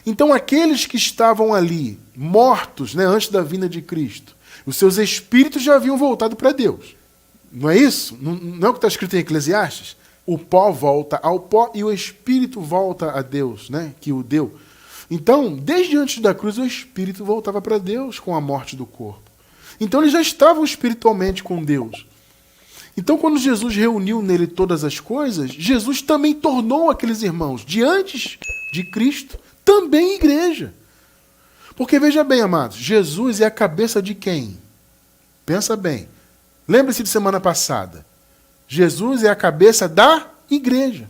Então aqueles que estavam ali, mortos, né, antes da vinda de Cristo, Os seus espíritos já haviam voltado para Deus. Não é isso? Não é o que está escrito em Eclesiastes? O pó volta ao pó e o espírito volta a Deus, né? Que o deu. Então, desde antes da cruz, o espírito voltava para Deus com a morte do corpo. Então, eles já estavam espiritualmente com Deus. Então, quando Jesus reuniu nele todas as coisas, Jesus também tornou aqueles irmãos, de antes de Cristo, também igreja. Porque, veja bem, amados, Jesus é a cabeça de quem? Pensa bem. Lembre-se de semana passada. Jesus é a cabeça da igreja.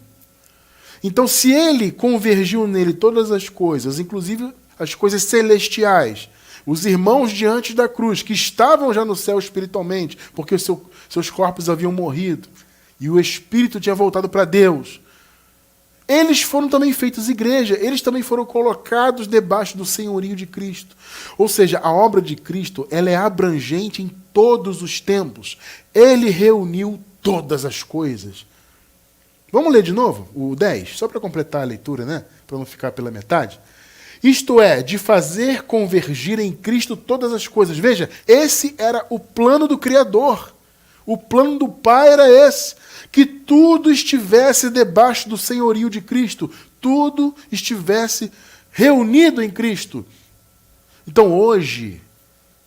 Então, se ele convergiu nele todas as coisas, inclusive as coisas celestiais, os irmãos diante da cruz, que estavam já no céu espiritualmente, porque os seus corpos haviam morrido, e o espírito tinha voltado para Deus, eles foram também feitos igreja, eles também foram colocados debaixo do senhorio de Cristo. Ou seja, a obra de Cristo, ela é abrangente em todos os tempos. Ele reuniu todas as coisas. Vamos ler de novo o 10, só para completar a leitura, né? Para não ficar pela metade. Isto é, de fazer convergir em Cristo todas as coisas. Veja, esse era o plano do Criador. O plano do Pai era esse. Que tudo estivesse debaixo do senhorio de Cristo. Tudo estivesse reunido em Cristo. Então hoje,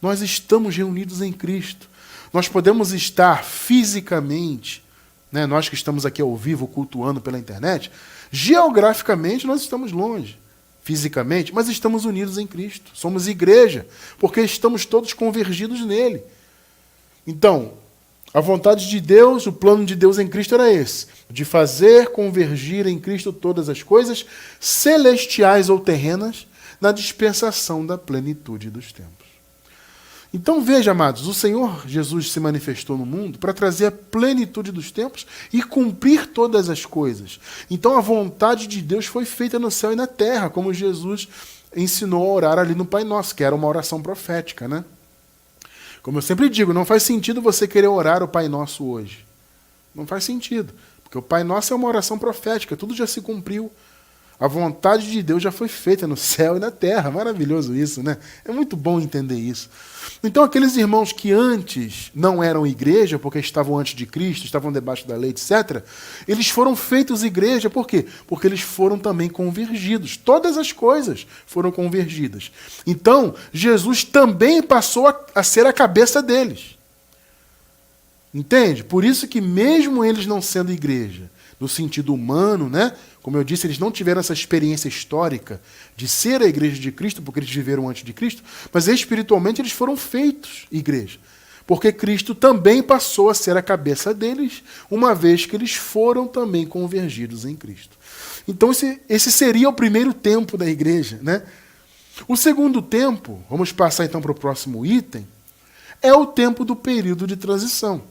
nós estamos reunidos em Cristo. Nós podemos estar fisicamente, né, nós que estamos aqui ao vivo cultuando pela internet, geograficamente nós estamos longe, fisicamente, mas estamos unidos em Cristo. Somos igreja, porque estamos todos convergidos nele. Então, a vontade de Deus, o plano de Deus em Cristo era esse, de fazer convergir em Cristo todas as coisas, celestiais ou terrenas, na dispensação da plenitude dos tempos. Então veja, amados, o Senhor Jesus se manifestou no mundo para trazer a plenitude dos tempos e cumprir todas as coisas. Então a vontade de Deus foi feita no céu e na terra, como Jesus ensinou a orar ali no Pai Nosso, que era uma oração profética, né? Como eu sempre digo, não faz sentido você querer orar o Pai Nosso hoje. Não faz sentido, porque o Pai Nosso é uma oração profética, tudo já se cumpriu. A vontade de Deus já foi feita no céu e na terra. Maravilhoso isso, né? É muito bom entender isso. Então, aqueles irmãos que antes não eram igreja, porque estavam antes de Cristo, estavam debaixo da lei, etc., eles foram feitos igreja, por quê? Porque eles foram também convergidos. Todas as coisas foram convergidas. Então, Jesus também passou a ser a cabeça deles. Entende? Por isso que mesmo eles não sendo igreja, no sentido humano, né? Como eu disse, eles não tiveram essa experiência histórica de ser a igreja de Cristo, porque eles viveram antes de Cristo, mas espiritualmente eles foram feitos igreja. Porque Cristo também passou a ser a cabeça deles, uma vez que eles foram também convergidos em Cristo. Então esse seria o primeiro tempo da igreja, né? O segundo tempo, vamos passar então para o próximo item, é o tempo do período de transição.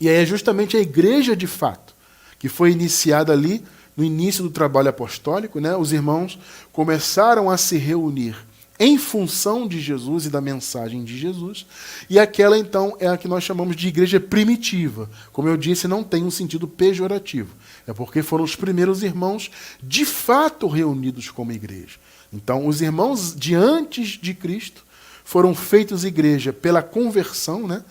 E aí é justamente a igreja de fato, que foi iniciada ali no início do trabalho apostólico, né? Os irmãos começaram a se reunir em função de Jesus e da mensagem de Jesus, e aquela então é a que nós chamamos de igreja primitiva. Como eu disse, não tem um sentido pejorativo, é porque foram os primeiros irmãos de fato reunidos como igreja. Então, os irmãos de antes de Cristo foram feitos igreja pela conversão, né?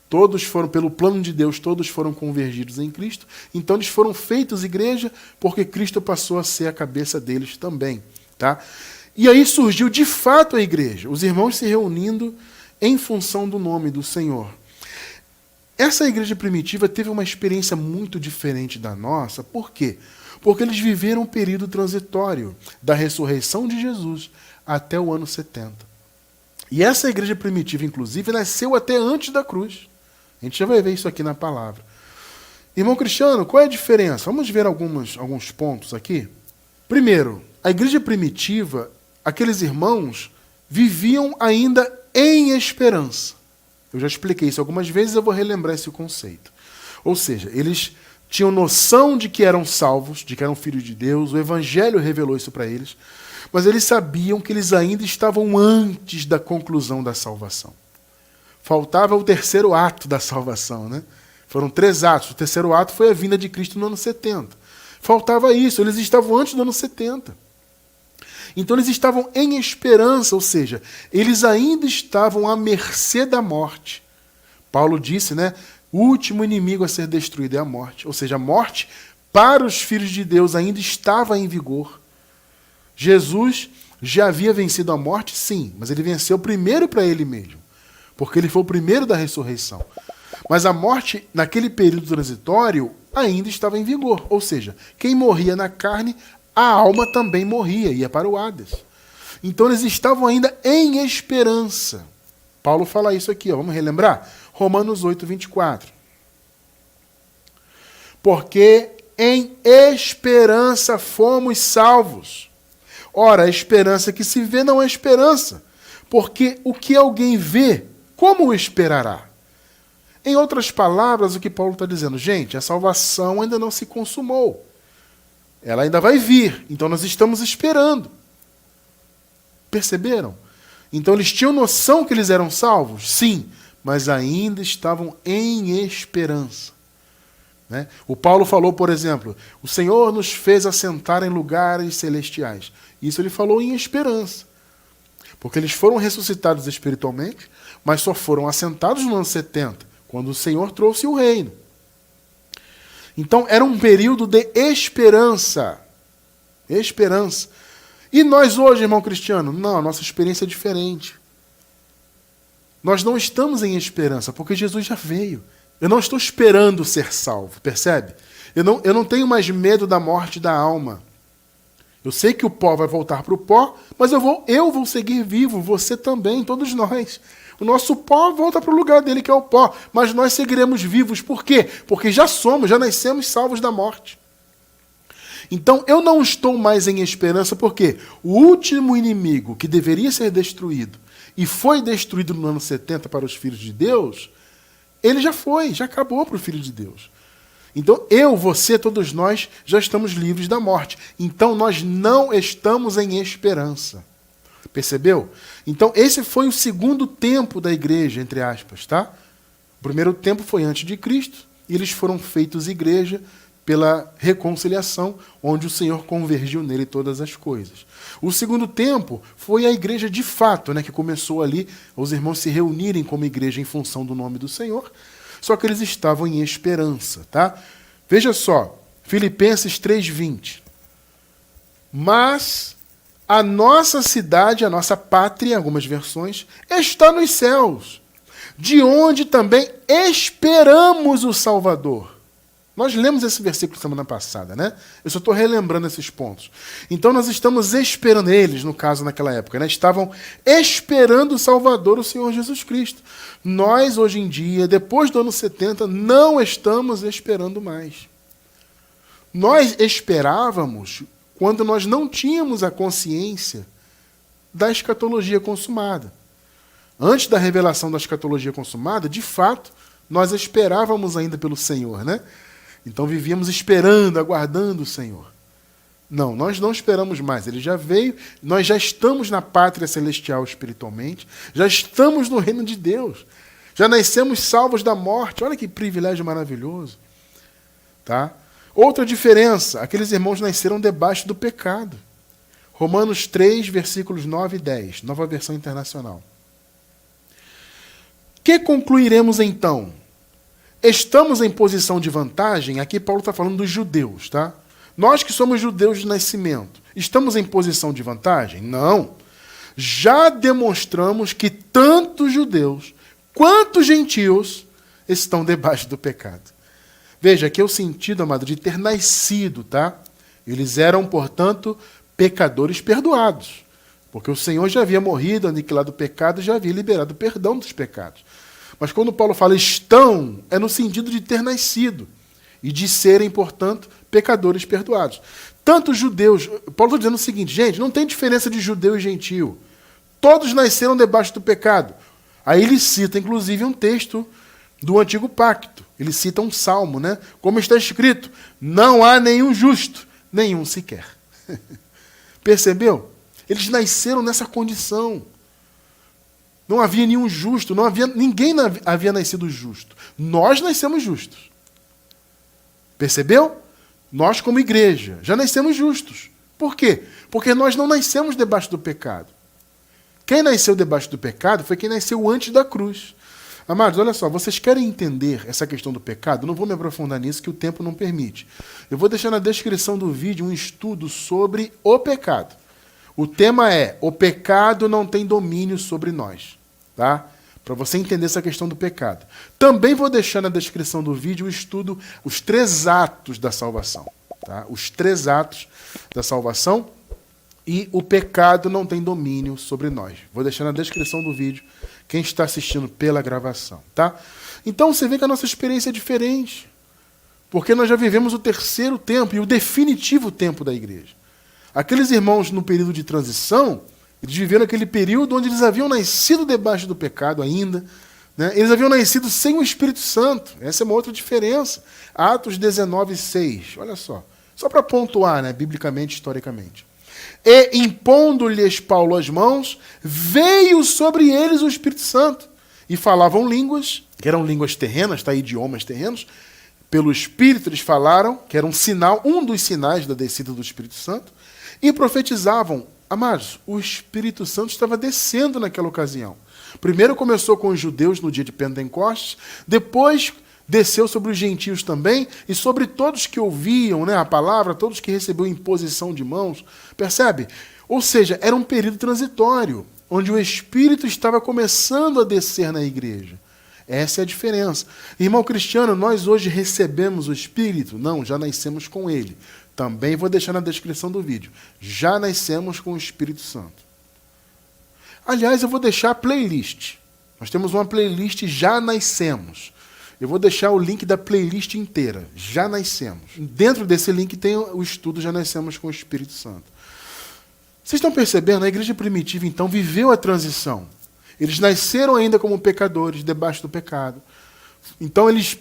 Todos foram, pelo plano de Deus, todos foram convergidos em Cristo. Então eles foram feitos igreja porque Cristo passou a ser a cabeça deles também. Tá? E aí surgiu de fato a igreja, os irmãos se reunindo em função do nome do Senhor. Essa igreja primitiva teve uma experiência muito diferente da nossa. Por quê? Porque eles viveram um período transitório da ressurreição de Jesus até o ano 70. E essa igreja primitiva, inclusive, nasceu até antes da cruz. A gente já vai ver isso aqui na palavra. Irmão Cristiano, qual é a diferença? Vamos ver alguns pontos aqui. Primeiro, a igreja primitiva, aqueles irmãos viviam ainda em esperança. Eu já expliquei isso algumas vezes, eu vou relembrar esse conceito. Ou seja, eles tinham noção de que eram salvos, de que eram filhos de Deus, o Evangelho revelou isso para eles, mas eles sabiam que eles ainda estavam antes da conclusão da salvação. Faltava o terceiro ato da salvação, né? Foram 3 atos. O terceiro ato foi a vinda de Cristo no ano 70. Faltava isso, eles estavam antes do ano 70. Então eles estavam em esperança, ou seja, eles ainda estavam à mercê da morte. Paulo disse, né? O último inimigo a ser destruído é a morte. Ou seja, a morte para os filhos de Deus ainda estava em vigor. Jesus já havia vencido a morte, sim, mas ele venceu primeiro para ele mesmo, porque ele foi o primeiro da ressurreição. Mas a morte, naquele período transitório, ainda estava em vigor. Ou seja, quem morria na carne, a alma também morria, ia para o Hades. Então eles estavam ainda em esperança. Paulo fala isso aqui, ó, vamos relembrar? Romanos 8, 24. Porque em esperança fomos salvos. Ora, a esperança que se vê não é esperança, porque o que alguém vê, como o esperará? Em outras palavras, o que Paulo está dizendo, gente, a salvação ainda não se consumou. Ela ainda vai vir, então nós estamos esperando. Perceberam? Então eles tinham noção que eles eram salvos? Sim, mas ainda estavam em esperança. Né? O Paulo falou, por exemplo, o Senhor nos fez assentar em lugares celestiais. Isso ele falou em esperança. Porque eles foram ressuscitados espiritualmente, mas só foram assentados no ano 70, quando o Senhor trouxe o reino. Então era um período de esperança. Esperança. E nós hoje, irmão Cristiano? Não, a nossa experiência é diferente. Nós não estamos em esperança, porque Jesus já veio. Eu não estou esperando ser salvo, percebe? Eu não tenho mais medo da morte da alma. Eu sei que o pó vai voltar para o pó, mas eu vou seguir vivo, você também, todos nós. O nosso pó volta para o lugar dele, que é o pó, mas nós seguiremos vivos. Por quê? Porque já nascemos salvos da morte. Então, eu não estou mais em esperança, porque o último inimigo que deveria ser destruído e foi destruído no ano 70 para os filhos de Deus, ele já acabou para o Filho de Deus. Então, você, todos nós, já estamos livres da morte. Então, nós não estamos em esperança. Percebeu? Então, esse foi o segundo tempo da igreja, entre aspas, tá? O primeiro tempo foi antes de Cristo, e eles foram feitos igreja pela reconciliação, onde o Senhor convergiu nele todas as coisas. O segundo tempo foi a igreja de fato, né, que começou ali, os irmãos se reunirem como igreja em função do nome do Senhor, só que eles estavam em esperança, tá? Veja só, Filipenses 3:20. Mas a nossa cidade, a nossa pátria, em algumas versões, está nos céus, de onde também esperamos o Salvador. Nós lemos esse versículo semana passada, né? Eu só estou relembrando esses pontos. Então nós estamos esperando, eles, no caso, naquela época, né? Estavam esperando o Salvador, o Senhor Jesus Cristo. Nós, hoje em dia, depois do ano 70, não estamos esperando mais. Nós esperávamos quando nós não tínhamos a consciência da escatologia consumada. Antes da revelação da escatologia consumada, de fato, nós esperávamos ainda pelo Senhor, né? Então vivíamos esperando, aguardando o Senhor. Não, nós não esperamos mais. Ele já veio, nós já estamos na pátria celestial espiritualmente, já estamos no reino de Deus, já nascemos salvos da morte. Olha que privilégio maravilhoso. Tá? Outra diferença, aqueles irmãos nasceram debaixo do pecado. Romanos 3, versículos 9 e 10, Nova Versão Internacional. Que concluiremos então? Estamos em posição de vantagem? Aqui Paulo está falando dos judeus, tá? Nós que somos judeus de nascimento, estamos em posição de vantagem? Não. Já demonstramos que tanto judeus quanto gentios estão debaixo do pecado. Veja, aqui é o sentido, amado, de ter nascido, tá? Eles eram, portanto, pecadores perdoados. Porque o Senhor já havia morrido, aniquilado o pecado, já havia liberado o perdão dos pecados. Mas quando Paulo fala estão, é no sentido de ter nascido e de serem, portanto, pecadores perdoados. Tanto os judeus, Paulo está dizendo o seguinte, gente, não tem diferença de judeu e gentio. Todos nasceram debaixo do pecado. Aí ele cita, inclusive, um texto do Antigo Pacto. Ele cita um salmo, né? Como está escrito, não há nenhum justo, nenhum sequer. Percebeu? Eles nasceram nessa condição. Não havia nenhum justo, ninguém havia nascido justo. Nós nascemos justos. Percebeu? Nós, como igreja, já nascemos justos. Por quê? Porque nós não nascemos debaixo do pecado. Quem nasceu debaixo do pecado foi quem nasceu antes da cruz. Amados, olha só, vocês querem entender essa questão do pecado? Não vou me aprofundar nisso, que o tempo não permite. Eu vou deixar na descrição do vídeo um estudo sobre o pecado. O tema é: o pecado não tem domínio sobre nós. Tá? Para você entender essa questão do pecado. Também vou deixar na descrição do vídeo o estudo, os 3 atos da salvação. Tá? Os 3 atos da salvação e o pecado não tem domínio sobre nós. Vou deixar na descrição do vídeo, quem está assistindo pela gravação. Tá? Então você vê que a nossa experiência é diferente. Porque nós já vivemos o 3º tempo e o definitivo tempo da igreja. Aqueles irmãos no período de transição, eles viveram aquele período onde eles haviam nascido debaixo do pecado ainda, né? Eles haviam nascido sem o Espírito Santo. Essa é uma outra diferença. Atos 19:6, olha só para pontuar, né, biblicamente, historicamente. E impondo-lhes Paulo as mãos, veio sobre eles o Espírito Santo, e falavam línguas, que eram línguas terrenas, tá, idiomas terrenos, pelo Espírito eles falaram, que era um sinal, um dos sinais da descida do Espírito Santo, e profetizavam. Amados, o Espírito Santo estava descendo naquela ocasião. Primeiro começou com os judeus no dia de Pentecostes, depois desceu sobre os gentios também, e sobre todos que ouviam, né, a palavra, todos que receberam imposição de mãos. Percebe? Ou seja, era um período transitório, onde o Espírito estava começando a descer na igreja. Essa é a diferença. Irmão cristiano, nós hoje recebemos o Espírito? Não, já nascemos com ele. Também vou deixar na descrição do vídeo. Já nascemos com o Espírito Santo. Aliás, eu vou deixar a playlist. Nós temos uma playlist Já Nascemos. Eu vou deixar o link da playlist inteira. Já Nascemos. Dentro desse link tem o estudo Já Nascemos com o Espírito Santo. Vocês estão percebendo? A igreja primitiva, então, viveu a transição. Eles nasceram ainda como pecadores, debaixo do pecado. Então, eles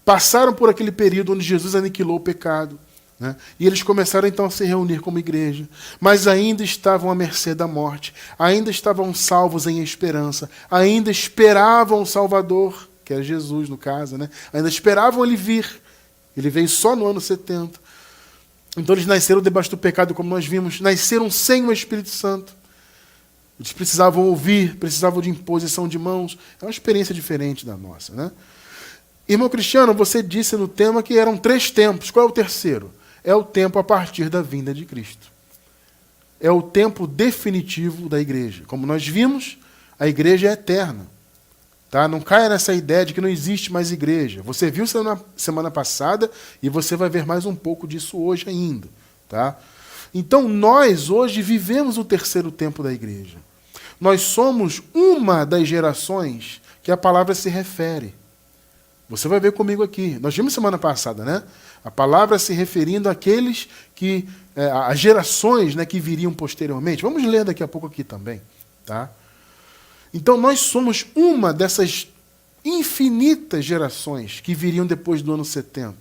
passaram por aquele período onde Jesus aniquilou o pecado. Né? E eles começaram então a se reunir como igreja, mas ainda estavam à mercê da morte, ainda estavam salvos em esperança, ainda esperavam o Salvador, que era Jesus no caso, né? Ainda esperavam ele vir. Ele veio só no ano 70. Então eles nasceram debaixo do pecado, como nós vimos, nasceram sem o Espírito Santo. Eles precisavam ouvir, precisavam de imposição de mãos. É uma experiência diferente da nossa, né? Irmão cristiano, você disse no tema que eram 3 tempos. Qual é o terceiro? É o tempo a partir da vinda de Cristo. É o tempo definitivo da igreja. Como nós vimos, a igreja é eterna. Tá? Não caia nessa ideia de que não existe mais igreja. Você viu semana passada e você vai ver mais um pouco disso hoje ainda. Tá? Então nós hoje vivemos o 3º tempo da igreja. Nós somos uma das gerações que a palavra se refere. Você vai ver comigo aqui. Nós vimos semana passada, né? A palavra se referindo àqueles que, às gerações, né, que viriam posteriormente. Vamos ler daqui a pouco aqui também. Tá? Então nós somos uma dessas infinitas gerações que viriam depois do ano 70.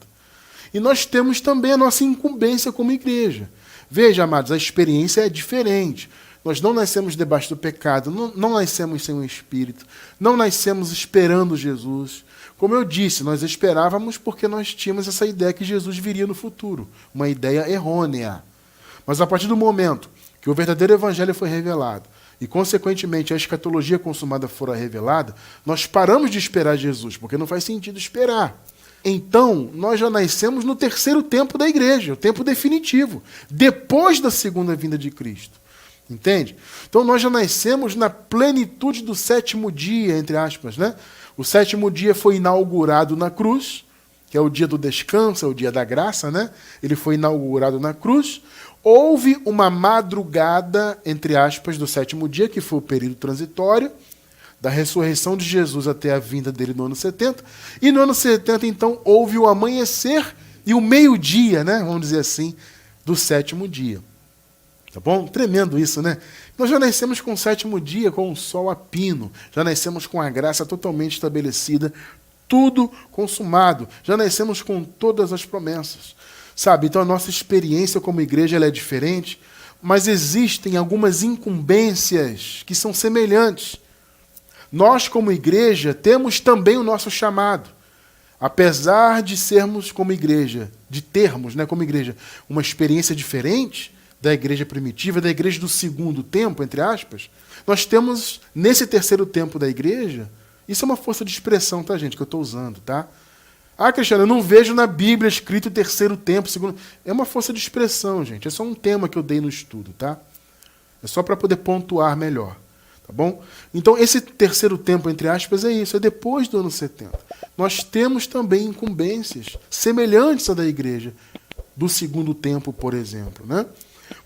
E nós temos também a nossa incumbência como igreja. Veja, amados, a experiência é diferente. Nós não nascemos debaixo do pecado, não nascemos sem o Espírito, não nascemos esperando Jesus. Como eu disse, nós esperávamos porque nós tínhamos essa ideia que Jesus viria no futuro, uma ideia errônea. Mas a partir do momento que o verdadeiro evangelho foi revelado e, consequentemente, a escatologia consumada fora revelada, nós paramos de esperar Jesus, porque não faz sentido esperar. Então, nós já nascemos no 3º tempo da igreja, o tempo definitivo, depois da segunda vinda de Cristo. Entende? Então, nós já nascemos na plenitude do 7º dia, entre aspas, né? O 7º dia foi inaugurado na cruz, que é o dia do descanso, é o dia da graça, né? Ele foi inaugurado na cruz. Houve uma madrugada, entre aspas, do 7º dia, que foi o período transitório, da ressurreição de Jesus até a vinda dele no ano 70. E no ano 70, então, houve o amanhecer e o meio-dia, né? Vamos dizer assim, do 7º dia. Tá bom? Tremendo isso, né? Nós já nascemos com o 7º dia, com o sol a pino. Já nascemos com a graça totalmente estabelecida, tudo consumado. Já nascemos com todas as promessas. Sabe? Então a nossa experiência como igreja ela é diferente, mas existem algumas incumbências que são semelhantes. Nós, como igreja, temos também o nosso chamado. Apesar de sermos como igreja, de termos, né, como igreja, uma experiência diferente, da igreja primitiva, da igreja do segundo tempo, entre aspas, nós temos, nesse terceiro tempo da igreja, isso é uma força de expressão, tá, gente, que eu estou usando, tá? Ah, Cristiano, eu não vejo na Bíblia escrito terceiro tempo, segundo... É uma força de expressão, gente. É só um tema que eu dei no estudo, tá? É só para poder pontuar melhor, tá bom? Então, esse terceiro tempo, entre aspas, é isso, é depois do ano 70. Nós temos também incumbências semelhantes à da igreja do segundo tempo, por exemplo, né?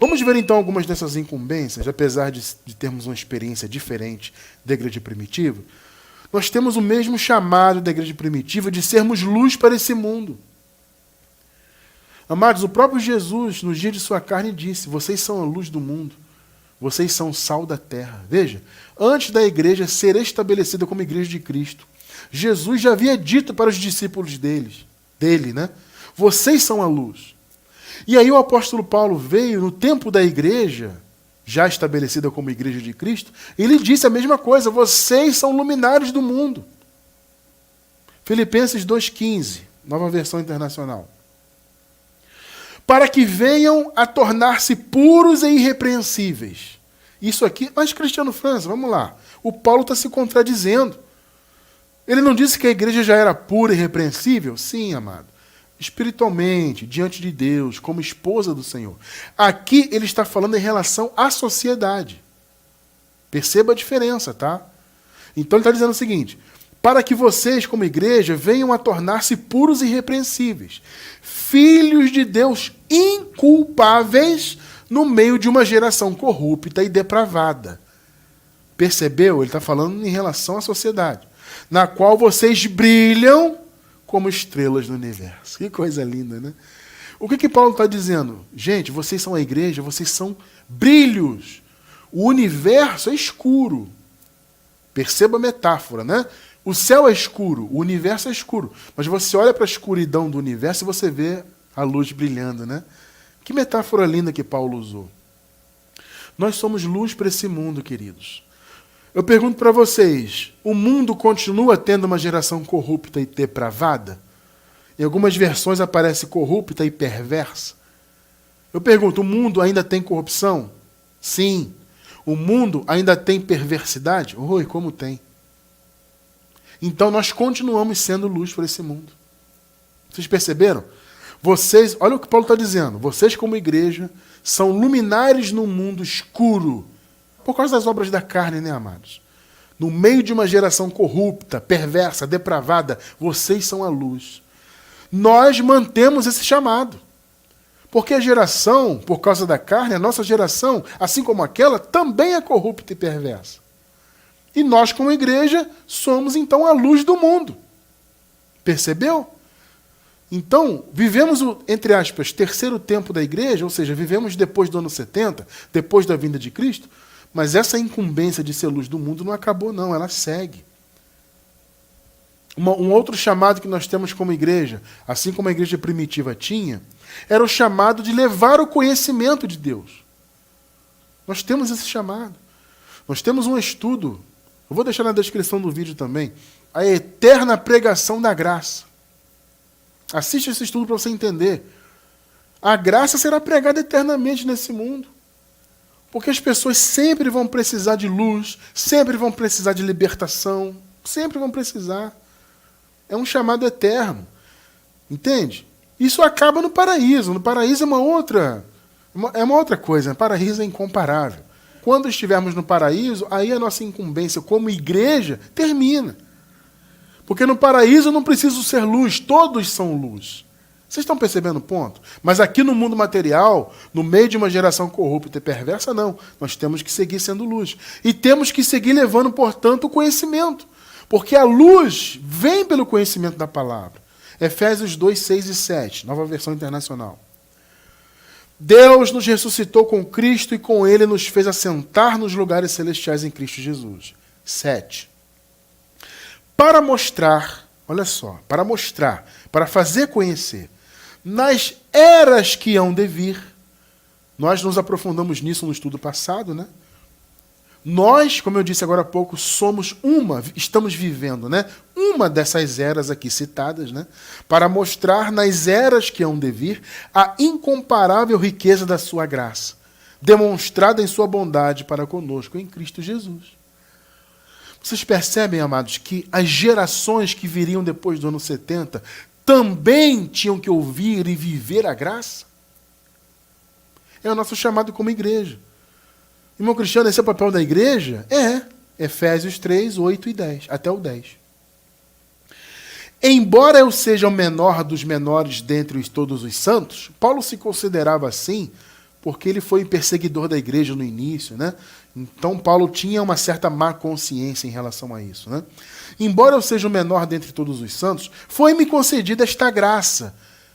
Vamos ver, então, algumas dessas incumbências, apesar de termos uma experiência diferente da igreja primitiva. Nós temos o mesmo chamado da igreja primitiva de sermos luz para esse mundo. Amados, o próprio Jesus, no dia de sua carne, disse: vocês são a luz do mundo, vocês são o sal da terra. Veja, antes da igreja ser estabelecida como igreja de Cristo, Jesus já havia dito para os discípulos dele, né? Vocês são a luz. E aí o apóstolo Paulo veio no tempo da igreja, já estabelecida como igreja de Cristo, e ele disse a mesma coisa: vocês são luminares do mundo. Filipenses 2,15, nova versão internacional. Para que venham a tornar-se puros e irrepreensíveis. Isso aqui, mas Cristiano França, vamos lá. O Paulo está se contradizendo. Ele não disse que a igreja já era pura e irrepreensível? Sim, amado. Espiritualmente, diante de Deus, como esposa do Senhor. Aqui ele está falando em relação à sociedade. Perceba a diferença, tá? Então ele está dizendo o seguinte: para que vocês, como igreja, venham a tornar-se puros e irrepreensíveis, filhos de Deus inculpáveis no meio de uma geração corrupta e depravada. Percebeu? Ele está falando em relação à sociedade, na qual vocês brilham como estrelas no universo. Que coisa linda, né? O que Paulo está dizendo? Gente, vocês são a igreja, vocês são brilhos. O universo é escuro. Perceba a metáfora, né? O céu é escuro, o universo é escuro. Mas você olha para a escuridão do universo e você vê a luz brilhando, né? Que metáfora linda que Paulo usou. Nós somos luz para esse mundo, queridos. Eu pergunto para vocês, o mundo continua tendo uma geração corrupta e depravada? Em algumas versões aparece corrupta e perversa. Eu pergunto, o mundo ainda tem corrupção? Sim. O mundo ainda tem perversidade? Oi, como tem? Então nós continuamos sendo luz para esse mundo. Vocês perceberam? Vocês, olha o que Paulo está dizendo, vocês como igreja são luminares no mundo escuro, por causa das obras da carne, né, amados? No meio de uma geração corrupta, perversa, depravada, vocês são a luz. Nós mantemos esse chamado. Porque a geração, por causa da carne, a nossa geração, assim como aquela, também é corrupta e perversa. E nós, como igreja, somos então a luz do mundo. Percebeu? Então, vivemos o, entre aspas, terceiro tempo da igreja, ou seja, vivemos depois do ano 70, depois da vinda de Cristo, mas essa incumbência de ser luz do mundo não acabou, não, ela segue. Um outro chamado que nós temos como igreja, assim como a igreja primitiva tinha, era o chamado de levar o conhecimento de Deus. Nós temos esse chamado. Nós temos um estudo, eu vou deixar na descrição do vídeo também, a eterna pregação da graça. Assiste esse estudo para você entender. A graça será pregada eternamente nesse mundo. Porque as pessoas sempre vão precisar de luz, sempre vão precisar de libertação, sempre vão precisar. É um chamado eterno. Entende? Isso acaba no paraíso. No paraíso é uma outra coisa. O paraíso é incomparável. Quando estivermos no paraíso, aí a nossa incumbência como igreja termina. Porque no paraíso eu não preciso ser luz, todos são luz. Vocês estão percebendo o ponto? Mas aqui no mundo material, no meio de uma geração corrupta e perversa, não. Nós temos que seguir sendo luz. E temos que seguir levando, portanto, o conhecimento. Porque a luz vem pelo conhecimento da palavra. Efésios 2, 6 e 7, nova versão internacional. Deus nos ressuscitou com Cristo e com Ele nos fez assentar nos lugares celestiais em Cristo Jesus. 7. Para mostrar, olha só, para fazer conhecer, nas eras que hão de vir, nós nos aprofundamos nisso no estudo passado, né? Nós, como eu disse agora há pouco, estamos vivendo, né? Uma dessas eras aqui citadas, né? Para mostrar nas eras que hão de vir a incomparável riqueza da sua graça. demonstrada em sua bondade para conosco em Cristo Jesus. Vocês percebem, amados, que as gerações que viriam depois do ano 70 também tinham que ouvir e viver a graça? É o nosso chamado como igreja. Irmão Cristiano, esse é o papel da igreja? É. Efésios 3, 8 e 10, até o 10. Embora eu seja o menor dos menores dentre todos os santos, Paulo se considerava assim porque ele foi perseguidor da igreja no início, né? Então Paulo tinha uma certa má consciência em relação a isso, né? Embora eu seja o menor dentre todos os santos, foi-me concedida esta graça,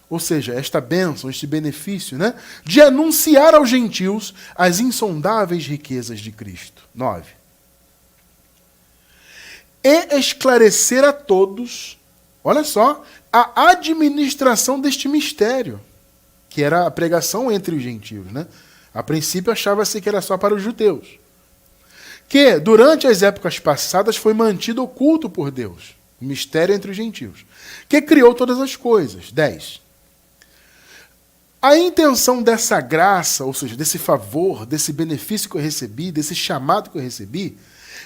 ou seja, esta bênção, este benefício, né? De anunciar aos gentios as insondáveis riquezas de Cristo. 9. E esclarecer a todos, olha só, a administração deste mistério, que era a pregação entre os gentios, né? A princípio achava-se que era só para os judeus, que durante as épocas passadas foi mantido oculto por Deus, o mistério entre os gentios, que criou todas as coisas. 10. A intenção dessa graça, ou seja, desse favor, desse benefício que eu recebi, desse chamado que eu recebi,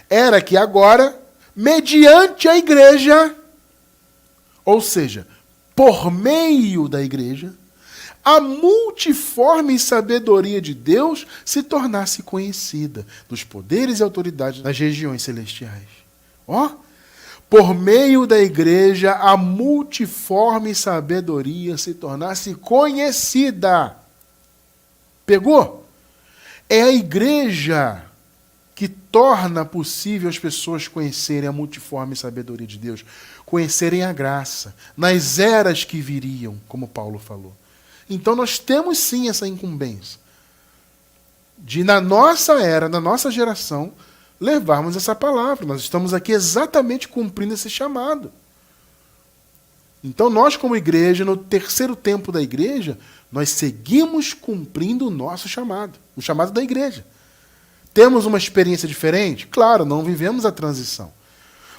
era que agora, mediante a igreja, ou seja, por meio da igreja, a multiforme sabedoria de Deus se tornasse conhecida dos poderes e autoridades das regiões celestiais. Ó, por meio da igreja, a multiforme sabedoria se tornasse conhecida. Pegou? É a igreja que torna possível as pessoas conhecerem a multiforme sabedoria de Deus, conhecerem a graça, nas eras que viriam, como Paulo falou. Então nós temos sim essa incumbência de, na nossa era, na nossa geração, levarmos essa palavra. Nós estamos aqui exatamente cumprindo esse chamado. Então nós, como igreja, no terceiro tempo da igreja, nós seguimos cumprindo o nosso chamado, o chamado da igreja. Temos uma experiência diferente? Claro, não vivemos a transição.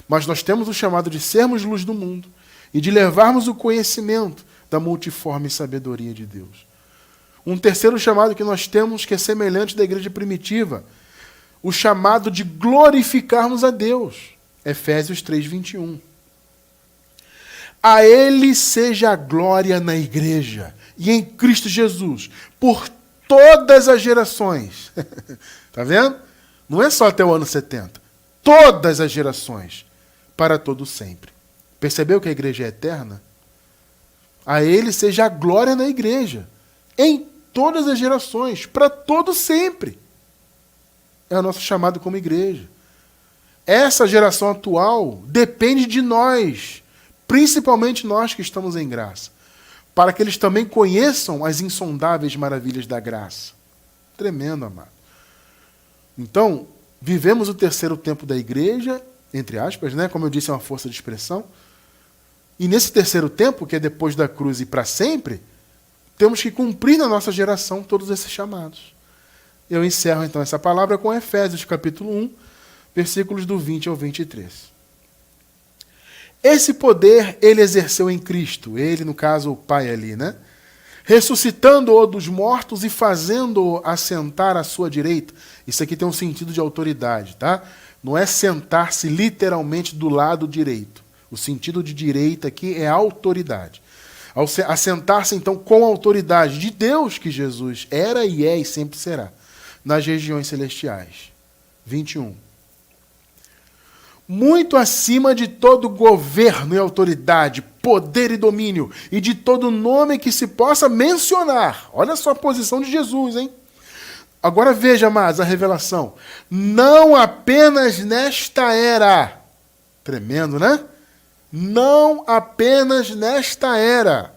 Mas nós temos o chamado de sermos luz do mundo e de levarmos o conhecimento da multiforme sabedoria de Deus. Um terceiro chamado que nós temos, que é semelhante da igreja primitiva, o chamado de glorificarmos a Deus. Efésios 3, 21. A Ele seja a glória na igreja e em Cristo Jesus, por todas as gerações. Está vendo? Não é só até o ano 70. Todas as gerações, para todo sempre. Percebeu que a igreja é eterna? A Ele seja a glória na igreja, em todas as gerações, para todo sempre. É o nosso chamado como igreja. Essa geração atual depende de nós, principalmente nós que estamos em graça, para que eles também conheçam as insondáveis maravilhas da graça. Tremendo, amado. Então, vivemos o terceiro tempo da igreja, entre aspas, né? Como eu disse, é uma força de expressão. E nesse terceiro tempo, que é depois da cruz e para sempre, temos que cumprir na nossa geração todos esses chamados. Eu encerro então essa palavra com Efésios capítulo 1, versículos do 20 ao 23. Esse poder ele exerceu em Cristo, ele, no caso, o Pai ali, né? Ressuscitando-o dos mortos e fazendo-o assentar à sua direita. Isso aqui tem um sentido de autoridade, tá? Não é sentar-se literalmente do lado direito. O sentido de direita aqui é autoridade. Assentar-se, então, com a autoridade de Deus, que Jesus era e é e sempre será, nas regiões celestiais. 21. Muito acima de todo governo e autoridade, poder e domínio, e de todo nome que se possa mencionar. Olha só a posição de Jesus, hein? Agora veja mais a revelação. Não apenas nesta era. Tremendo, né? Não apenas nesta era.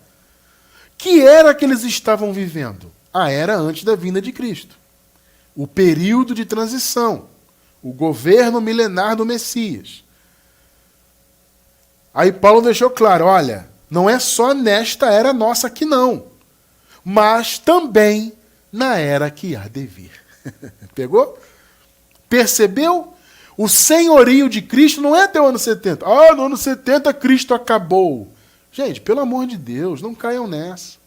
Que era que eles estavam vivendo? A era antes da vinda de Cristo. O período de transição. O governo milenar do Messias. Aí Paulo deixou claro, olha, não é só nesta era nossa aqui não, mas também na era que há de vir. Pegou? Percebeu? O senhorio de Cristo não é até o ano 70. Ah, no ano 70 Cristo acabou. Gente, pelo amor de Deus, não caiam nessa.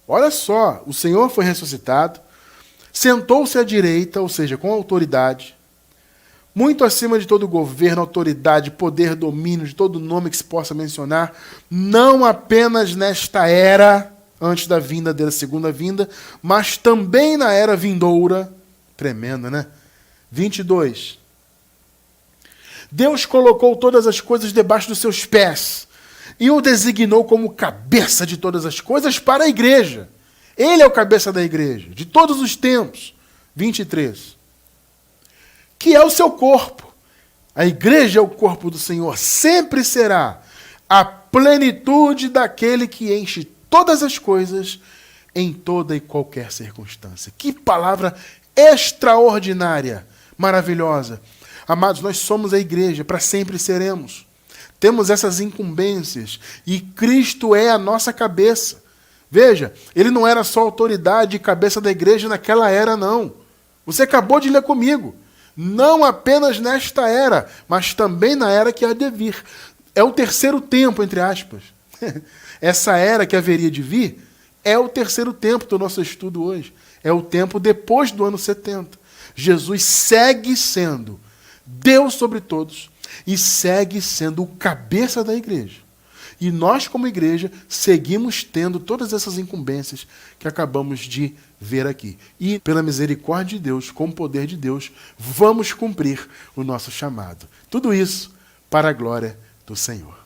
Olha só, o Senhor foi ressuscitado, sentou-se à direita, ou seja, com autoridade, muito acima de todo governo, autoridade, poder, domínio, de todo nome que se possa mencionar, não apenas nesta era, antes da vinda dele, segunda vinda, mas também na era vindoura. Tremenda, né? 22. Deus colocou todas as coisas debaixo dos seus pés e o designou como cabeça de todas as coisas para a igreja. Ele é o cabeça da igreja, de todos os tempos. 23. Que é o seu corpo. A igreja é o corpo do Senhor, sempre será a plenitude daquele que enche todas as coisas em toda e qualquer circunstância. Que palavra extraordinária, maravilhosa. Amados, nós somos a igreja, para sempre seremos. Temos essas incumbências e Cristo é a nossa cabeça. Veja, ele não era só autoridade e cabeça da igreja naquela era, não. Você acabou de ler comigo. Não apenas nesta era, mas também na era que há de vir. É o terceiro tempo, entre aspas. Essa era que haveria de vir é o terceiro tempo do nosso estudo hoje. É o tempo depois do ano 70. Jesus segue sendo Deus sobre todos e segue sendo o cabeça da igreja. E nós, como igreja, seguimos tendo todas essas incumbências que acabamos de ver aqui. E, pela misericórdia de Deus, com o poder de Deus, vamos cumprir o nosso chamado. Tudo isso para a glória do Senhor.